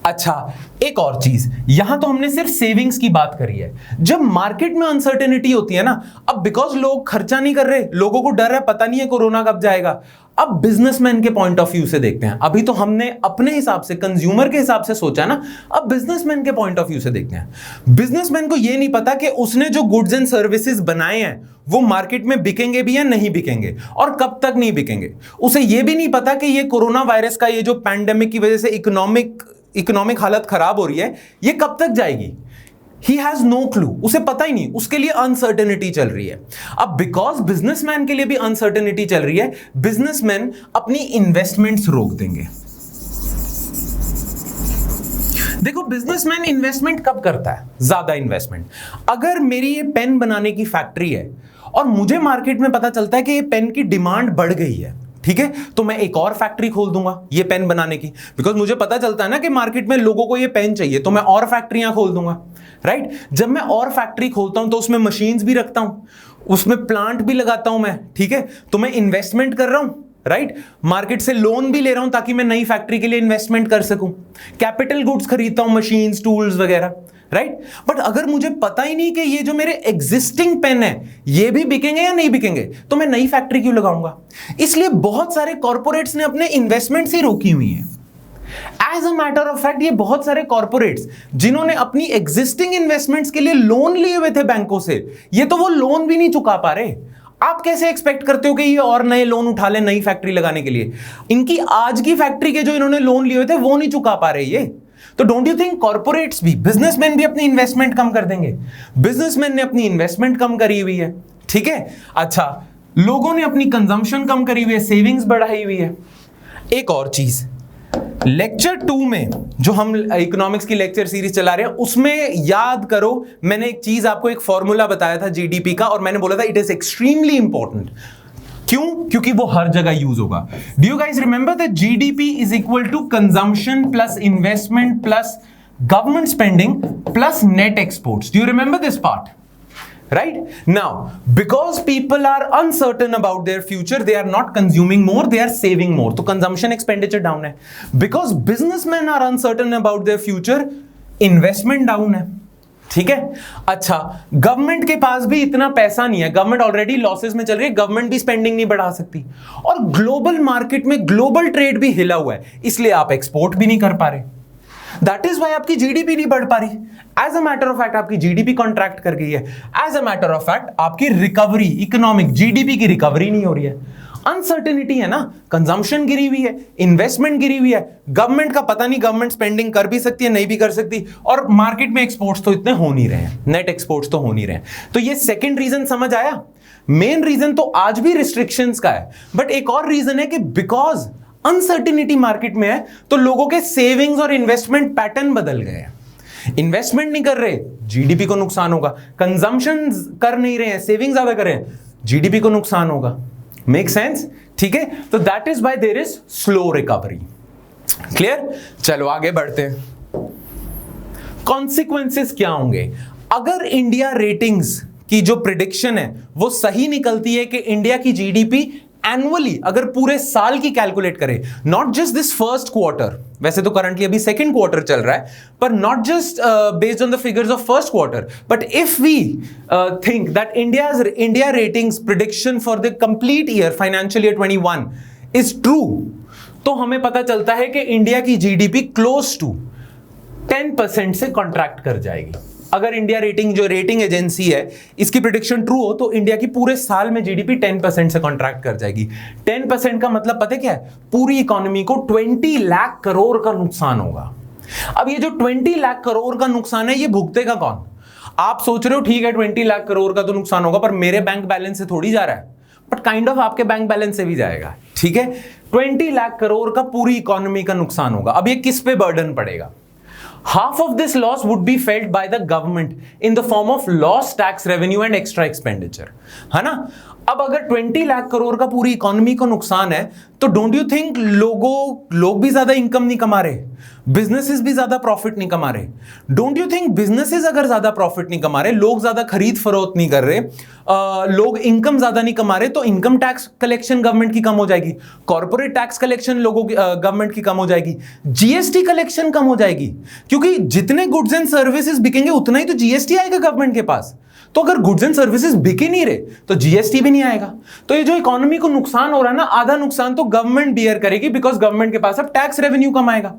अच्छा, एक और चीज, यहां तो हमने सिर्फ सेविंग्स की बात करी है. जब मार्केट में अनसर्टेनिटी होती है ना, अब बिकॉज लोग खर्चा नहीं कर रहे, लोगों को डर है, पता नहीं है कोरोना कब जाएगा. अब बिजनेसमैन के पॉइंट ऑफ व्यू से देखते हैं. अभी तो हमने अपने हिसाब से, कंज्यूमर के हिसाब से सोचा ना, अब बिजनेसमैन के पॉइंट ऑफ व्यू से देखते हैं. बिजनेसमैन को यह नहीं पता कि उसने जो गुड्स एंड सर्विसेज बनाए हैं वो मार्केट में बिकेंगे भी या नहीं बिकेंगे, और कब तक नहीं बिकेंगे. उसे यह भी नहीं पता कि ये कोरोना वायरस का, ये जो पैंडेमिक की वजह से इकोनॉमिक हालत खराब हो रही है, ये कब तक जाएगी. He has no clue, उसे पता ही नहीं, उसके लिए अनसर्टेनिटी चल रही है. अब बिकॉज बिजनेसमैन के लिए भी अनसर्टेनिटी चल रही है, बिजनेसमैन अपनी इन्वेस्टमेंट्स रोक देंगे. देखो, बिजनेसमैन इन्वेस्टमेंट कब करता है? ज्यादा इन्वेस्टमेंट. अगर मेरी ये पेन बनाने की फैक्ट्री है और मुझे मार्केट में पता चलता है कि ये पेन की डिमांड बढ़ गई है, ठीक है, तो मैं एक और फैक्ट्री खोल दूंगा ये पेन बनाने की. बिकॉज मुझे पता चलता है ना कि मार्केट में लोगों को ये पेन चाहिए, तो मैं और फैक्ट्रियां खोल दूंगा. राइट? जब मैं और फैक्ट्री खोलता हूं तो उसमें मशीन्स भी रखता हूं, उसमें प्लांट भी लगाता हूं मैं, ठीक है, तो मैं इन्वेस्टमेंट कर रहा हूं. राइट? मार्केट से लोन भी ले रहा हूं ताकि मैं नई फैक्ट्री के लिए इन्वेस्टमेंट कर सकूं. कैपिटल गुड्स खरीदता हूं, मशीन्स, टूल्स वगैरह. राइट? बट अगर मुझे पता ही नहीं कि ये जो मेरे एग्जिस्टिंग पेन है ये भी बिकेंगे या नहीं बिकेंगे, तो मैं नई फैक्ट्री क्यों लगाऊंगा? इसलिए बहुत सारे कॉर्पोरेट्स ने अपने इन्वेस्टमेंट्स ही रोकी हुई हैं. As a matter of fact ये बहुत सारे कॉर्पोरेट्स जिन्होंने अपनी एग्जिस्टिंग इन्वेस्टमेंट्स के लिए लोन लिए हुए थे बैंकों से, ये तो वो लोन भी नहीं चुका पा रहे। आप कैसे एक्सपेक्ट करते हो कि ये और नए लोन उठा ले नई फैक्ट्री लगाने के लिए? इनकी आज की फैक्ट्री के जो इन्होंने लोन लिए हुए थे वो नहीं चुका पा रहे ये। तो डोंट यू थिंक कॉर्पोरेट्स भी, बिजनेसमैन भी अपनी इन्वेस्टमेंट कम कर देंगे? बिजनेसमैन ने अपनी इन्वेस्टमेंट कम करी हुई है, ठीक है। अच्छा, लोगों ने अपनी कंजम्पशन कम करी हुई है, सेविंग्स बढ़ाई हुई है। एक और चीज, लेक्चर 2 में जो हम इकोनॉमिक्स की लेक्चर सीरीज चला रहे हैं उसमें याद करो, मैंने एक चीज आपको, एक फॉर्मूला बताया था जीडीपी का, और मैंने बोला था इट इज एक्सट्रीमली इंपॉर्टेंट। क्यों? क्योंकि वो हर जगह यूज होगा। Do you guys remember that GDP is equal to consumption plus investment plus government spending plus net exports? Do you remember this part? Right? Now, because people are uncertain about their future, they are not consuming more, they are saving more. तो consumption expenditure down है. Because businessmen are uncertain about their future, investment down है. ठीक है? अच्छा, गवर्नमेंट के पास भी इतना पैसा नहीं है, गवर्नमेंट ऑलरेडी लॉसेस में चल रही है, गवर्नमेंट भी स्पेंडिंग नहीं बढ़ा सकती, और ग्लोबल मार्केट में ग्लोबल ट्रेड भी हिला हुआ है, इसलिए आप एक्सपोर्ट भी नहीं कर पा रहे। दैट इज वाई आपकी जीडीपी नहीं बढ़ पा रही। As a matter of fact आपकी जीडीपी कॉन्ट्रैक्ट कर गई है। As a matter of fact आपकी रिकवरी, इकोनॉमिक जीडीपी की रिकवरी नहीं हो रही है। अनसर्टेनिटी है ना, कंजम्पशन गिरी हुई है, इन्वेस्टमेंट गिरी हुई है, गवर्नमेंट का पता नहीं, गवर्नमेंट स्पेंडिंग कर भी सकती है नहीं भी कर सकती, और मार्केट में एक्सपोर्ट्स तो इतने हो नहीं रहे हैं, नेट एक्सपोर्ट्स तो हो नहीं रहे हैं। तो ये सेकेंड रीजन समझ आया। मेन रीजन तो आज भी रिस्ट्रिक्शंस का है, बट एक और रीजन है कि बिकॉज अनसर्टेनिटी मार्केट में है तो लोगों के सेविंग्स और इन्वेस्टमेंट पैटर्न बदल गए हैं। इन्वेस्टमेंट नहीं कर रहे, जीडीपी को नुकसान होगा, कंजम्पशन कर नहीं रहे हैं, सेविंग ज्यादा कर रहे हैं, जीडीपी को नुकसान होगा। Make sense? ठीक है, तो that is why there is slow recovery. Clear? चलो आगे बढ़ते हैं। कॉन्सिक्वेंसेस क्या होंगे अगर इंडिया रेटिंग्स की जो प्रिडिक्शन है वो सही निकलती है कि इंडिया की जीडीपी एनुअली, अगर पूरे साल की कैलकुलेट करें, not just this first quarter, वैसे तो करंटली अभी सेकंड क्वार्टर चल रहा है, पर not just based on the figures of first quarter, but if we think that India ratings prediction for the complete year financial year 21 is true, तो हमें पता चलता है कि इंडिया की जीडीपी क्लोज टू 10% से कॉन्ट्रैक्ट कर जाएगी। अगर इंडिया रेटिंग, जो रेटिंग एजेंसी है, इसकी प्रेडिक्शन ट्रू हो तो इंडिया की पूरे साल में जीडीपी 10% से कॉन्ट्रैक्ट कर जाएगी। 10% का मतलब पता है क्या है? पूरी इकोनॉमी को 20 लाख करोड़ का नुकसान होगा। अब ये जो 20 लाख करोड़ का नुकसान है, ये भुगतेगा कौन? आप सोच रहे हो ठीक है 20 लाख करोड़ का तो नुकसान होगा, पर मेरे बैंक बैलेंस से थोड़ी जा रहा है, बट काइंड ऑफ आपके बैंक बैलेंस से भी जाएगा। ठीक है, 20 लाख करोड़ का पूरी इकोनॉमी का नुकसान होगा। अब ये किस पे बर्डन पड़ेगा? Half of this loss would be felt by the government in the form of lost tax revenue and extra expenditure, है ना? अब अगर 20 लाख करोड़ का पूरी इकोनॉमी को नुकसान है तो डोंट यू थिंक लोग भी ज्यादा इनकम नहीं कमा रहे, बिजनेसेस भी ज्यादा प्रॉफिट नहीं कमा रहे? डोंट यू थिंक बिजनेसेस अगर ज्यादा प्रॉफिट नहीं कमा रहे, लोग ज्यादा खरीद फरोख्त नहीं कर रहे, लोग इनकम ज्यादा नहीं कमा रहे, तो इनकम टैक्स कलेक्शन गवर्नमेंट की कम हो जाएगी, कॉर्पोरेट टैक्स कलेक्शन लोगों की गवर्नमेंट की कम हो जाएगी, जीएसटी कलेक्शन कम हो जाएगी, क्योंकि जितने गुड्स एंड सर्विसेज बिकेंगे उतना ही तो जीएसटी आएगा गवर्नमेंट के पास। तो अगर गुड्स एंड सर्विसेज बिक ही नहीं रहे तो जीएसटी भी नहीं आएगा। तो ये जो इकोनॉमी को नुकसान हो रहा है ना, आधा नुकसान तो गवर्नमेंट बियर करेगी, बिकॉज गवर्नमेंट के पास अब टैक्स रेवेन्यू कम आएगा।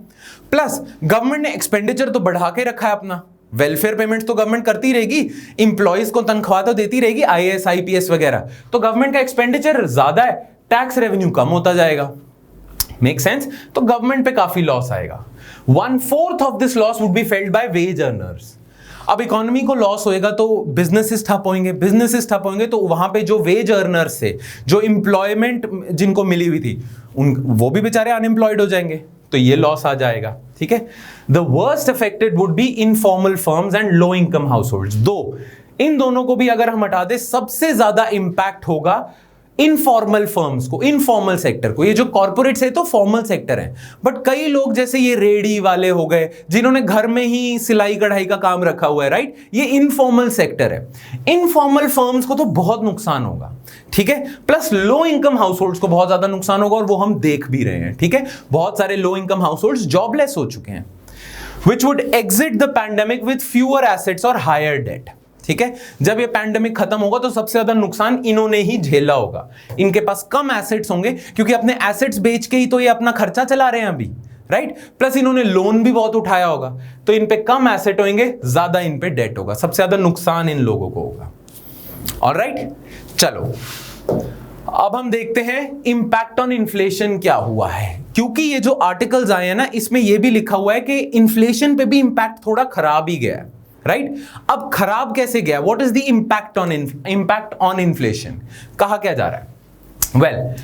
प्लस गवर्नमेंट ने एक्सपेंडिचर तो बढ़ा के रखा है अपना, वेलफेयर पेमेंट्स तो गवर्नमेंट करती रहेगी, इंप्लॉइज को तनख्वाह तो देती रहेगी, आईएएस आईपीएस वगैरह, तो गवर्नमेंट का एक्सपेंडिचर ज्यादा है, टैक्स रेवेन्यू कम होता जाएगा। Make sense? तो गवर्नमेंट पे काफी लॉस आएगा। 1/4 of this loss would be felt by wage earners. अब इकोनॉमी को लॉस होएगा तो बिजनेसेस ठप होंगे, तो वहां पे जो वेज अर्नर्स थे, जो एम्प्लॉयमेंट जिनको मिली हुई थी, वो भी बेचारे अनएम्प्लॉयड हो जाएंगे, तो ये लॉस आ जाएगा। ठीक है, the worst affected would be informal firms and low income households. इन दोनों को भी अगर हम हटा दे, सबसे ज्यादा इंपैक्ट होगा इनफॉर्मल फर्म्स को, इनफॉर्मल सेक्टर को। ये जो कॉर्पोरेट्स है तो फॉर्मल सेक्टर है, बट कई लोग जैसे ये रेडी वाले हो गए, जिन्होंने घर में ही सिलाई कढ़ाई का काम रखा हुआ है, राइट, ये इनफॉर्मल सेक्टर है। इनफॉर्मल फर्म्स को तो बहुत नुकसान होगा। ठीक है, प्लस लो इनकम हाउसहोल्ड्स को बहुत ज्यादा नुकसान होगा, और वो हम देख भी रहे हैं। ठीक है, बहुत सारे लो इनकम हाउसहोल्ड्स जॉबलेस हो चुके हैं, which would exit the pandemic with fewer assets or higher debt। ठीक है, जब ये पैंडेमिक खत्म होगा तो सबसे ज्यादा नुकसान इन्होंने ही झेला होगा। इनके पास कम एसेट्स होंगे, क्योंकि अपने एसेट्स बेच के ही तो ये अपना खर्चा चला रहे हैं अभी, राइट, प्लस इन्होंने लोन भी बहुत उठाया होगा, तो इन पे कम एसेट होंगे, ज्यादा इन पे डेट होगा, सबसे ज्यादा नुकसान इन लोगों को होगा। ऑलराइट, चलो अब हम देखते हैं इंपैक्ट ऑन इन्फ्लेशन क्या हुआ है, क्योंकि ये जो आर्टिकल्स आए हैं ना, इसमें ये भी लिखा हुआ है कि इन्फ्लेशन पे भी इंपैक्ट थोड़ा खराब ही गया है, राइट। अब खराब कैसे गया, what is the impact on inflation, कहा क्या जा रहा है? Well,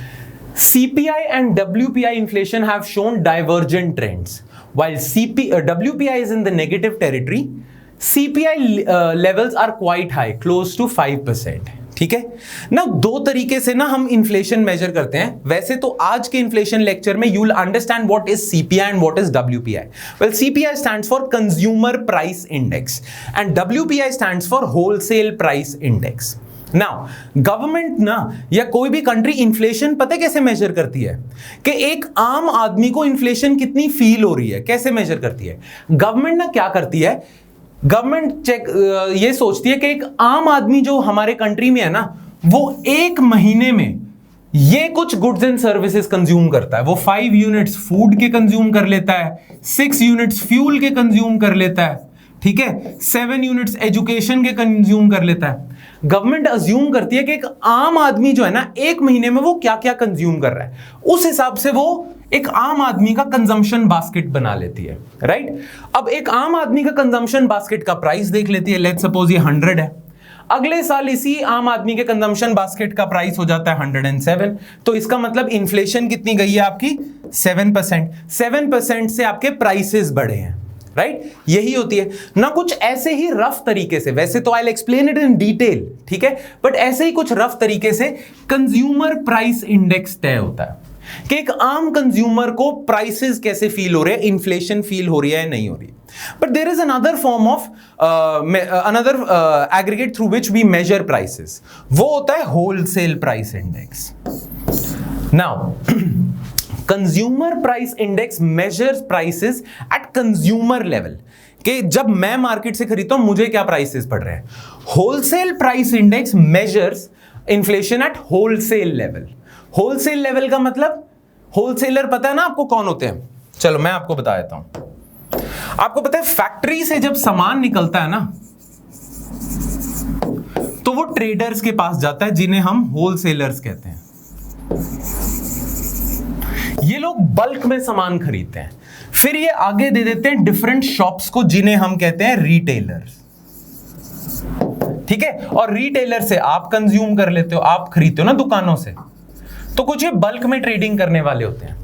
CPI and WPI inflation have shown divergent trends. While WPI is in the negative territory, CPI levels are quite high, close to 5%. ठीक है ना, दो तरीके से ना हम इन्फ्लेशन मेजर करते हैं। वैसे तो आज के इन्फ्लेशन लेक्चर में you will understand what is CPI and what is WPI। Well, CPI stands for consumer price index and WPI stands for wholesale price index. Now government ना या कोई भी कंट्री इन्फ्लेशन पता कैसे मेजर करती है कि एक आम आदमी को इन्फ्लेशन कितनी फील हो रही है, कैसे मेजर करती है? गवर्नमेंट ना क्या करती है, गवर्नमेंट ये सोचती है कि एक आम आदमी जो हमारे कंट्री में है ना, वो एक महीने में ये कुछ गुड्स एंड सर्विसेज कंज्यूम करता है। वो 5 यूनिट्स फूड के कंज्यूम कर लेता है, 6 यूनिट्स फ्यूल के कंज्यूम कर लेता है, ठीक है, 7 यूनिट्स एजुकेशन के कंज्यूम कर लेता है। गवर्नमेंट अज्यूम करती है कि एक आम आदमी जो है ना, एक महीने में वो क्या क्या कंज्यूम कर रहा है, उस हिसाब से वो एक आम आदमी का कंजम्पशन बास्केट बना लेती है, राइट। अब एक आम आदमी का कंजम्पशन बास्केट का प्राइस देख लेती है, लेट्स सपोज ये 100 है, अगले साल इसी आम आदमी के कंजम्पशन बास्केट का प्राइस हो जाता है 107, तो इसका मतलब इन्फ्लेशन कितनी गई है आपकी? 7%। 7% से आपके प्राइसेस बढ़े हैं, राइट, यही होती है ना। कुछ ऐसे ही रफ तरीके से, वैसे तो I will explain it in detail, ठीक है, बट ऐसे ही कुछ रफ तरीके से कंज्यूमर प्राइस इंडेक्स तय होता है कि एक आम कंज्यूमर को प्राइसेस कैसे फील हो रहे हैं, इन्फ्लेशन फील हो रही है या नहीं हो रही है। But there is another form of another aggregate through which we measure prices, वो होता है wholesale price index. Now consumer price index measures prices at consumer level, कि जब मैं मार्केट से खरीदता हूं मुझे क्या प्राइसेस पड़ रहे हैं। Wholesale price index measures inflation eight wholesale level. Wholesale level का मतलब, होलसेलर पता है ना आपको कौन होते हैं? चलो मैं आपको बता देता हूं। आपको पता है फैक्ट्री से जब सामान निकलता है ना, तो वो ट्रेडर्स के पास जाता है, जिन्हें हम होलसेलर्स कहते हैं। ये लोग बल्क में सामान खरीदते हैं, फिर ये आगे दे देते हैं डिफरेंट शॉप्स को, जिन्हें हम कहते हैं रिटेलर्स, ठीक है। और रिटेलर से आप कंज्यूम कर लेते हो, आप खरीदते हो ना दुकानों से, तो कुछ ये बल्क में ट्रेडिंग करने वाले होते हैं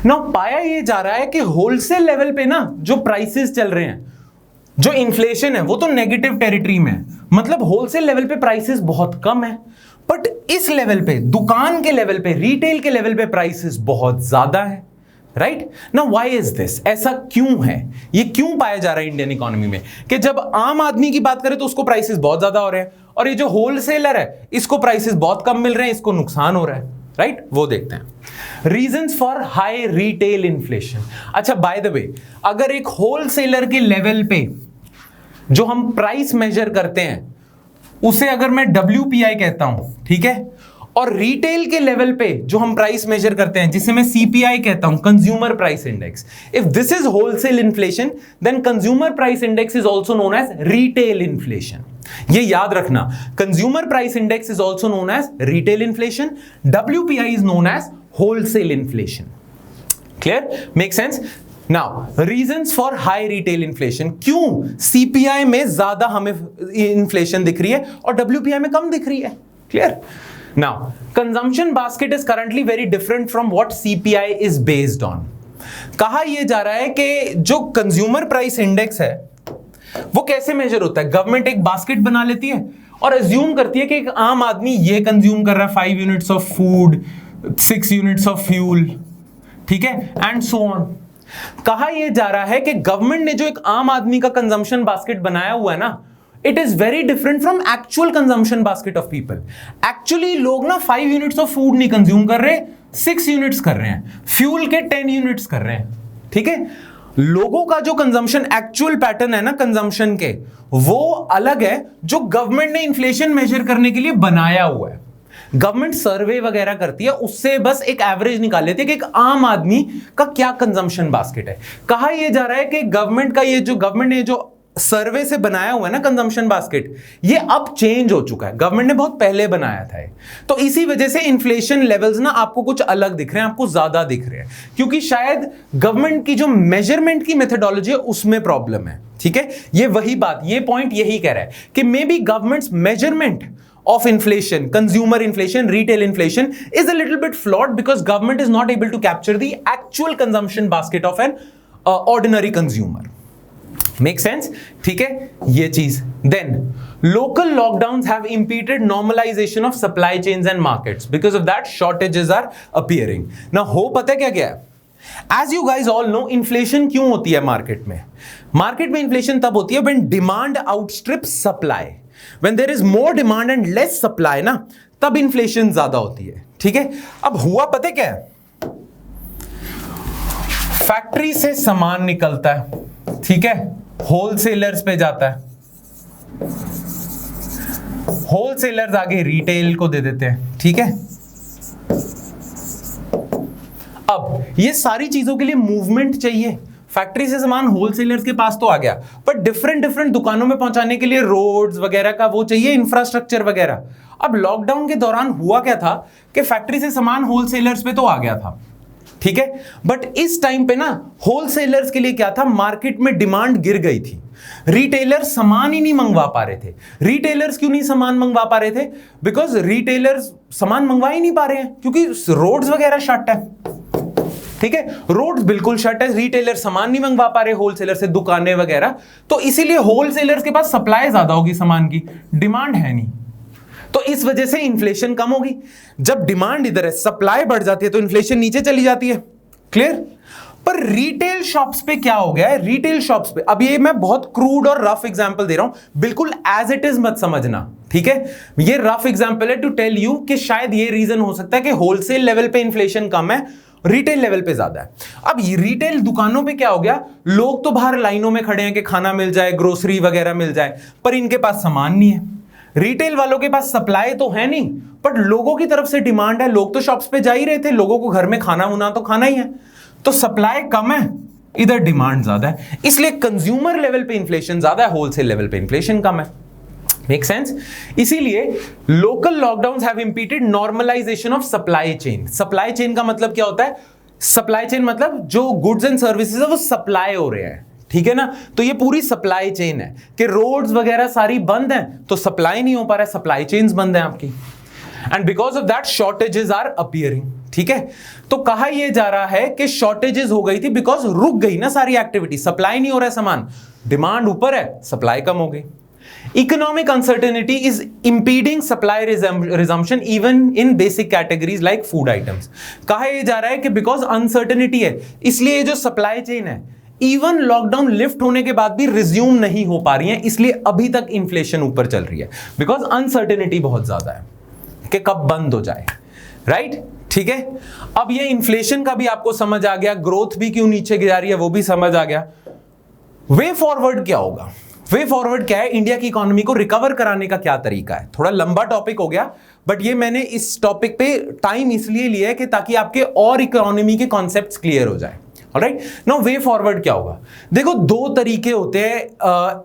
ना। पाया ये जा रहा है कि होलसेल लेवल पे ना जो प्राइसेस चल रहे हैं, जो इन्फ्लेशन है वो तो नेगेटिव टेरिटरी में है, मतलब होलसेल लेवल पे प्राइसेस बहुत कम है, बट इस लेवल पे, दुकान के लेवल पे, रिटेल के लेवल पे प्राइसेस बहुत ज्यादा है, राइट ना। व्हाई इज दिस, ऐसा क्यों है, ये क्यों पाया जा रहा है इंडियन इकोनॉमी में कि जब आम आदमी की बात करें तो उसको प्राइसेस बहुत ज्यादा हो रहे हैं, और ये जो होलसेलर है इसको प्राइसेस बहुत कम मिल रहे हैं, इसको नुकसान हो रहा है, राइट। वो देखते हैं reasons for high retail inflation. अच्छा, बाय द वे, अगर एक होलसेलर के लेवल पे जो हम प्राइस मेजर करते हैं उसे अगर मैं WPI कहता हूं, ठीक है, और रिटेल के लेवल पे जो हम प्राइस मेजर करते हैं जिसे मैं CPI कहता हूं, consumer price index, if this is wholesale inflation then consumer price index is also known as retail inflation. ये याद रखना, consumer price index is also known as retail inflation, WPI is known as wholesale inflation. Clear, make sense? Now reasons for high retail inflation, क्यों CPI में ज्यादा हमें इन्फ्लेशन दिख रही है और WPI में कम दिख रही है? Clear. Now consumption basket is currently very different from what CPI is based on. कहा यह जा रहा है कि जो कंज्यूमर प्राइस इंडेक्स है वो कैसे मेजर होता है। गवर्नमेंट एक बास्केट बना लेती है और अज्यूम करती है कि एक आम आदमी ये कंज्यूम कर रहा है 5 units of food, 6 units of fuel, ठीक है, एंड सो ऑन। कहा यह जा रहा है कि गवर्नमेंट ने जो एक आम आदमी का कंजम्पशन बास्केट बनाया हुआ है ना, it is very different from actual consumption basket of people. Actually लोग ना 5 यूनिट्स ऑफ फूड नहीं कंज्यूम कर रहे, 6 यूनिट्स कर रहे हैं, फ्यूल के 10 यूनिट्स कर रहे हैं, ठीक है। लोगों का जो कंजम्पशन एक्चुअल पैटर्न है ना कंजम्पशन के, वो अलग है जो गवर्नमेंट ने इन्फ्लेशन मेजर करने के लिए बनाया हुआ है। गवर्नमेंट सर्वे वगैरह करती है, उससे बस एक एवरेज निकाल लेती है कि एक आम आदमी का क्या कंजम्पशन बास्केट है। कहा यह जा रहा है कि गवर्नमेंट ने जो सर्वे से बनाया हुआ है ना कंजम्पशन बास्केट, ये अब चेंज हो चुका है। गवर्नमेंट ने बहुत पहले बनाया था, तो इसी वजह से इन्फ्लेशन लेवल्स ना आपको कुछ अलग दिख रहे हैं, आपको ज्यादा दिख रहे हैं, क्योंकि शायद गवर्नमेंट की जो मेजरमेंट की मेथोडोलॉजी है उसमें प्रॉब्लम है। ठीक है, ये वही बात, ये पॉइंट यही कह रहा है कि may be governments measurement of inflation, consumer inflation, retail inflation is a little bit flawed because government is not able to capture the actual consumption basket of an ordinary consumer. Make sense? ठीक है, ये चीज। Then local lockdowns have impeded normalization of supply chains and markets. Because of that, shortages are appearing. Now, हो पता है क्या क्या है? As you guys all know, inflation क्यों होती है मार्केट में? मार्केट में inflation तब होती है when demand outstrips supply. When there is more demand and less supply ना, तब इन्फ्लेशन ज्यादा होती है। ठीक है, अब हुआ पता क्या है? फैक्ट्री से सामान निकलता है, ठीक है, होलसेलर्स पे जाता है, होलसेलर्स आगे रिटेल को दे देते हैं। ठीक है, अब ये सारी चीजों के लिए मूवमेंट चाहिए। फैक्ट्री से सामान होलसेलर्स के पास तो आ गया, पर डिफरेंट दुकानों में पहुंचाने के लिए रोड्स वगैरह का वो चाहिए, इंफ्रास्ट्रक्चर वगैरह। अब लॉकडाउन के दौरान हुआ क्या था कि फैक्ट्री से सामान होलसेलर्स पे तो आ गया था, ठीक है, बट इस टाइम पे ना होलसेलर्स के लिए क्या था, मार्केट में डिमांड गिर गई थी। रिटेलर्स सामान ही नहीं मंगवा पा रहे थे। रिटेलर्स क्यों नहीं सामान मंगवा पा रहे थे? बिकॉज रिटेलर्स सामान मंगवा ही नहीं पा रहे हैं, क्योंकि रोड्स वगैरह शट है। ठीक है, रोड्स बिल्कुल शट है, रिटेलर सामान नहीं मंगवा पा रहे होलसेलर से, दुकानें वगैरह, तो इसीलिए होलसेलर्स के पास सप्लाई ज्यादा होगी सामान की, डिमांड है नहीं, तो इस वजह से इन्फ्लेशन कम होगी। जब डिमांड इधर है, सप्लाई बढ़ जाती है, तो इन्फ्लेशन नीचे चली जाती है। क्लियर? पर रिटेल शॉप्स पे क्या हो गया है? रिटेल शॉप्स पे, अब ये मैं बहुत क्रूड और रफ एग्जांपल दे रहा हूं, बिल्कुल एज इट इज मत समझना, ठीक है, ये रफ एग्जांपल है टू टेल यू कि शायद ये रीजन हो सकता है कि होलसेल लेवल पे इन्फ्लेशन कम है, रिटेल लेवल पे ज्यादा है। अब रिटेल दुकानों पे क्या हो गया, लोग तो बाहर लाइनों में खड़े हैं कि खाना मिल जाए, ग्रोसरी वगैरह मिल जाए, पर इनके पास सामान नहीं है। रिटेल वालों के पास सप्लाई तो है नहीं, बट लोगों की तरफ से डिमांड है, लोग तो शॉप्स पे जा ही रहे थे, लोगों को घर में खाना मुना तो खाना ही है, तो सप्लाई कम है, इधर डिमांड ज्यादा है, इसलिए कंज्यूमर लेवल पे इन्फ्लेशन ज्यादा है, होलसेल लेवल पे इन्फ्लेशन कम है। Make sense? इसीलिए local lockdowns have impeded normalization of supply chain. Supply chain का मतलब क्या होता है? सप्लाई चेन मतलब जो गुड्स एंड सर्विसेज है वो सप्लाई हो रहे हैं, ठीक है ना, तो ये पूरी सप्लाई चेन है कि रोड्स वगैरह सारी बंद हैं तो सप्लाई नहीं हो पा रहा है, सप्लाई चेन्स बंद हैं आपकी, and because of that shortages are appearing. ठीक है, तो कहा यह जा रहा है कि शॉर्टेजेस हो गई थी बिकॉज रुक गई ना सारी एक्टिविटी, सप्लाई नहीं हो रहा है सामान, डिमांड ऊपर है, सप्लाई कम हो गई। Economic uncertainty is impeding supply resumption even in basic categories like food items. कहा यह जा रहा है कि बिकॉज अनसर्टेनिटी है, इसलिए जो सप्लाई चेन है इवन लॉकडाउन लिफ्ट होने के बाद भी रिज्यूम नहीं हो पा रही है, इसलिए अभी तक इन्फ्लेशन ऊपर चल रही है, बिकॉज अनसर्टेनिटी बहुत ज्यादा है कि कब बंद हो जाए, राइट? ठीक है, अब ये इन्फ्लेशन का भी आपको समझ आ गया, ग्रोथ भी क्यों नीचे जा रही है वो भी समझ आ गया। वे फॉरवर्ड क्या होगा? वे फॉरवर्ड क्या है? इंडिया की इकोनॉमी को रिकवर कराने का क्या तरीका है? थोड़ा लंबा टॉपिक हो गया, बट ये मैंने इस टॉपिक पे टाइम इसलिए लिया है कि ताकि आपके और इकोनॉमी के कॉन्सेप्ट्स क्लियर हो जाए। ऑलराइट, नाउ वे फॉरवर्ड क्या होगा? देखो, दो तरीके होते हैं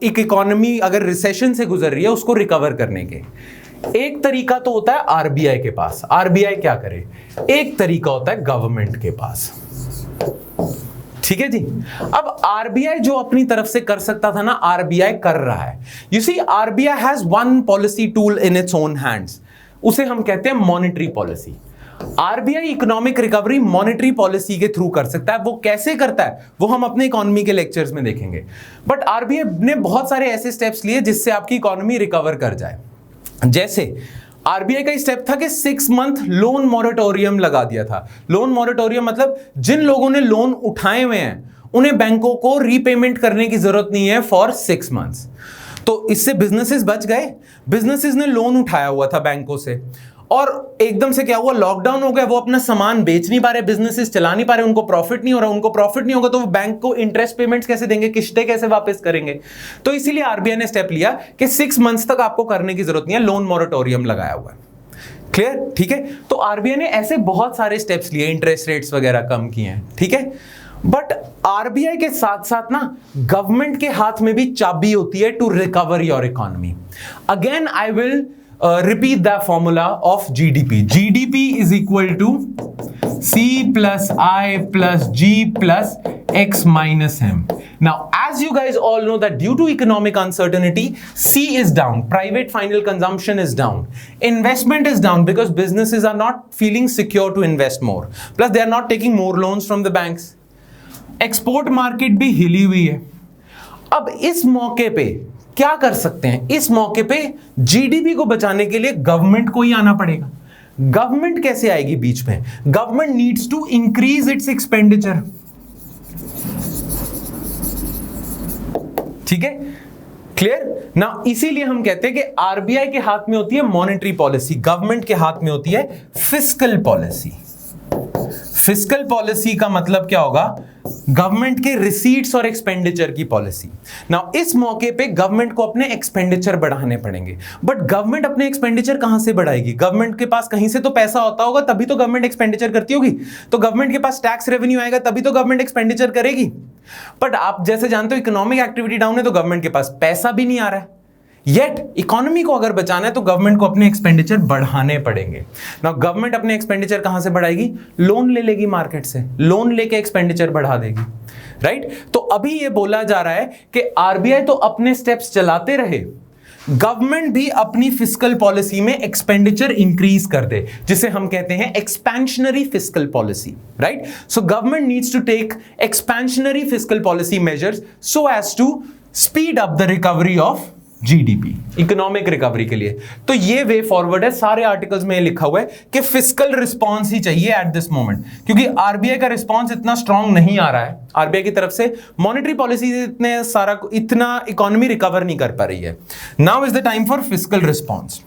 एक इकोनॉमी अगर रिसेशन से गुजर रही है उसको रिकवर करने के। एक तरीका तो होता है आरबीआई के पास, आरबीआई क्या करे, एक तरीका होता है गवर्नमेंट के पास। ठीक है जी, अब आरबीआई जो अपनी तरफ से कर सकता था ना, आरबीआई कर रहा है। You see, RBI has one policy tool in its own hands, उसे हम कहते हैं monetary policy. RBI economic recovery monetary policy के थ्रू कर सकता है। वो कैसे करता है वो हम अपने इकोनॉमी के लेक्चर्स में देखेंगे, बट आरबीआई ने बहुत सारे ऐसे स्टेप्स लिए जिससे आपकी इकोनॉमी रिकवर कर जाए। जैसे आरबीआई का स्टेप था कि 6 मंथ लोन मॉरेटोरियम लगा दिया था। लोन मॉरेटोरियम मतलब जिन लोगों ने लोन उठाए हुए हैं उन्हें बैंकों को रीपेमेंट करने की जरूरत नहीं है फॉर 6 मंथ्स। तो इससे बिजनेसेस बच गए, बिजनेसेस ने लोन उठाया हुआ था बैंकों से, और एकदम से क्या हुआ, लॉकडाउन हो गया, वो अपना सामान बेच नहीं पा रहे, बिजनेसेस चला नहीं पा रहे, उनको प्रॉफिट नहीं हो रहा, उनको प्रॉफिट नहीं होगा तो वो बैंक को इंटरेस्ट पेमेंट्स कैसे देंगे, किस्तें कैसे वापस करेंगे। तो इसीलिए आरबीआई ने स्टेप लिया कि 6 मंथ्स तक आपको करने की जरूरत नहीं है, लोन मॉरेटोरियम लगाया हुआ है। क्लियर? ठीक है, तो आरबीआई ने ऐसे बहुत सारे स्टेप्स लिए, इंटरेस्ट रेट्स वगैरह कम किए हैं, ठीक है, बट आरबीआई के साथ साथ ना गवर्नमेंट के हाथ में भी चाबी होती है to recover your economy. Again I will repeat the formula of GDP. GDP is equal to C plus I plus G plus X minus M. Now, as you guys all know that due to economic uncertainty, C is down. Private final consumption is down. Investment is down because businesses are not feeling secure to invest more. Plus, they are not taking more loans from the banks. Export market भी हिली हुई है. अब इस मौके पे क्या कर सकते हैं? इस मौके पे जीडीपी को बचाने के लिए गवर्नमेंट को ही आना पड़ेगा. गवर्नमेंट कैसे आएगी बीच में? Government needs to increase its expenditure. ठीक है, क्लियर ना? इसीलिए हम कहते हैं कि आरबीआई के हाथ में होती है मॉनेटरी पॉलिसी, गवर्नमेंट के हाथ में होती है फिस्कल पॉलिसी. फिस्कल पॉलिसी का मतलब क्या होगा? गवर्नमेंट के रिसीट्स और एक्सपेंडिचर की पॉलिसी. नाउ इस मौके पे गवर्नमेंट को अपने एक्सपेंडिचर बढ़ाने पड़ेंगे. बट गवर्नमेंट अपने एक्सपेंडिचर कहां से बढ़ाएगी? गवर्नमेंट के पास कहीं से तो पैसा होता होगा, तभी तो गवर्नमेंट एक्सपेंडिचर करती होगी. तो गवर्नमेंट के पास टैक्स रेवेन्यू आएगा, तभी तो गवर्नमेंट एक्सपेंडिचर करेगी. बट आप जैसे जानते हो इकोनॉमिक एक्टिविटी डाउन है, तो गवर्नमेंट के पास पैसा भी नहीं आ रहा है. येट इकोनॉमी को अगर बचाना है तो गवर्नमेंट को अपने एक्सपेंडिचर बढ़ाने पड़ेंगे. नाउ गवर्नमेंट अपने एक्सपेंडिचर कहां से बढ़ाएगी? लोन ले लेगी मार्केट से, लोन लेके एक्सपेंडिचर बढ़ा देगी. राइट? तो अभी ये बोला जा रहा है कि आरबीआई तो अपने स्टेप्स चलाते रहे, गवर्नमेंट भी अपनी फिस्कल पॉलिसी में एक्सपेंडिचर इंक्रीज कर दे, जिसे हम कहते हैं expansionary fiscal policy. Right? So government needs to take expansionary fiscal policy measures so as to speed up the recovery of GDP, economic recovery के लिए. तो ये वे फॉरवर्ड है. सारे आर्टिकल्स में लिखा हुआ है कि फिस्कल रिस्पांस ही चाहिए एट दिस मोमेंट, क्योंकि आरबीआई का रिस्पांस इतना स्ट्रांग नहीं आ रहा है. आरबीआई की तरफ से मॉनेटरी पॉलिसी इतना इकोनॉमी रिकवर नहीं कर पा रही है. Now is the time for fiscal response.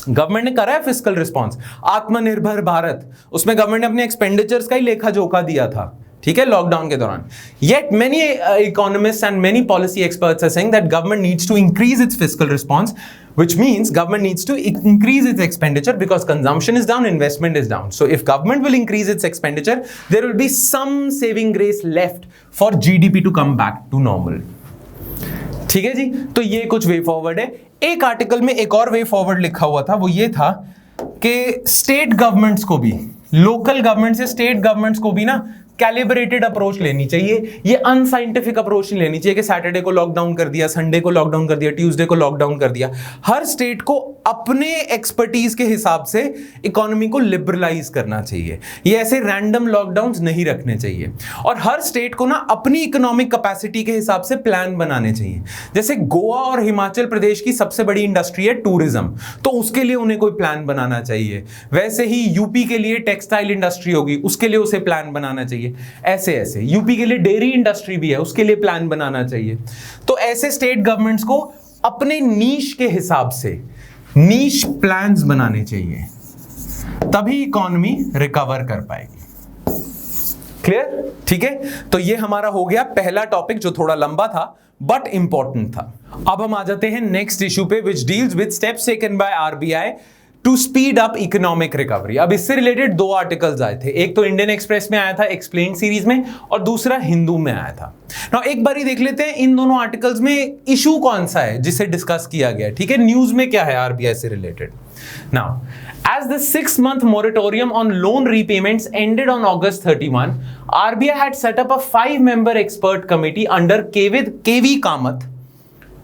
Government ने करा है फिस्कल रिस्पांस. आत्मनिर्भर भारत, उसमें गवर्नमेंट ने अपने एक्सपेंडिचर्स का ही लेखा जोखा दिया था, ठीक है, लॉकडाउन के दौरान. Yet many economists and many policy experts are saying that government needs to increase its fiscal response, which means government needs to increase its expenditure because consumption is down, investment is down. So if government will increase its expenditure, there will be some saving grace left for GDP to come back to normal. ठीक है जी, तो ये कुछ वे फॉरवर्ड है. एक आर्टिकल में एक और वे फॉरवर्ड लिखा हुआ था, वो ये था कि स्टेट गवर्नमेंट्स को भी, लोकल गवर्नमेंट से स्टेट गवर्नमेंट्स को भी ना कैलिब्रेटेड अप्रोच लेनी चाहिए. ये अनसाइंटिफिक अप्रोच नहीं लेनी चाहिए कि सैटरडे को लॉकडाउन कर दिया, संडे को लॉकडाउन कर दिया, ट्यूसडे को लॉकडाउन कर दिया. हर स्टेट को अपने एक्सपर्टीज के हिसाब से इकोनॉमी को लिबरलाइज करना चाहिए. ये ऐसे रैंडम लॉकडाउन्स नहीं रखने चाहिए. और हर स्टेट को ना अपनी इकोनॉमिक कैपेसिटी के हिसाब से प्लान बनाने चाहिए. जैसे गोवा और हिमाचल प्रदेश की सबसे बड़ी इंडस्ट्री है टूरिज्म, तो उसके लिए उन्हें कोई प्लान बनाना चाहिए. वैसे ही यूपी के लिए टेक्सटाइल इंडस्ट्री होगी, उसके लिए उसे प्लान बनाना चाहिए. ऐसे ऐसे यूपी के लिए डेयरी इंडस्ट्री भी है, उसके लिए प्लान बनाना चाहिए. तो ऐसे स्टेट गवर्नमेंट्स को अपने नीश के हिसाब से नीश प्लान्स बनाने चाहिए, तभी इकोनॉमी रिकवर कर पाएगी. क्लियर? ठीक है, तो ये हमारा हो गया पहला टॉपिक जो थोड़ा लंबा था बट इंपॉर्टेंट था. अब हम आ जाते हैं नेक्स्ट इशू पे, which deals with steps taken by RBI to speed up economic recovery. अब इससे रिलेटेड दो आर्टिकल्स आए थे, एक तो इंडियन एक्सप्रेस में आया था एक्सप्लेन सीरीज में, और दूसरा हिंदू में आया था. नाउ एक बार ही देख लेते हैं इन दोनों आर्टिकल्स में इशू कौन सा है जिसे डिस्कस किया गया. ठीक है, न्यूज में क्या है आरबीआई से related. Now as the 6-month moratorium on loan repayments ended on August 31, RBI had set up a 5-member expert committee under KV Kamath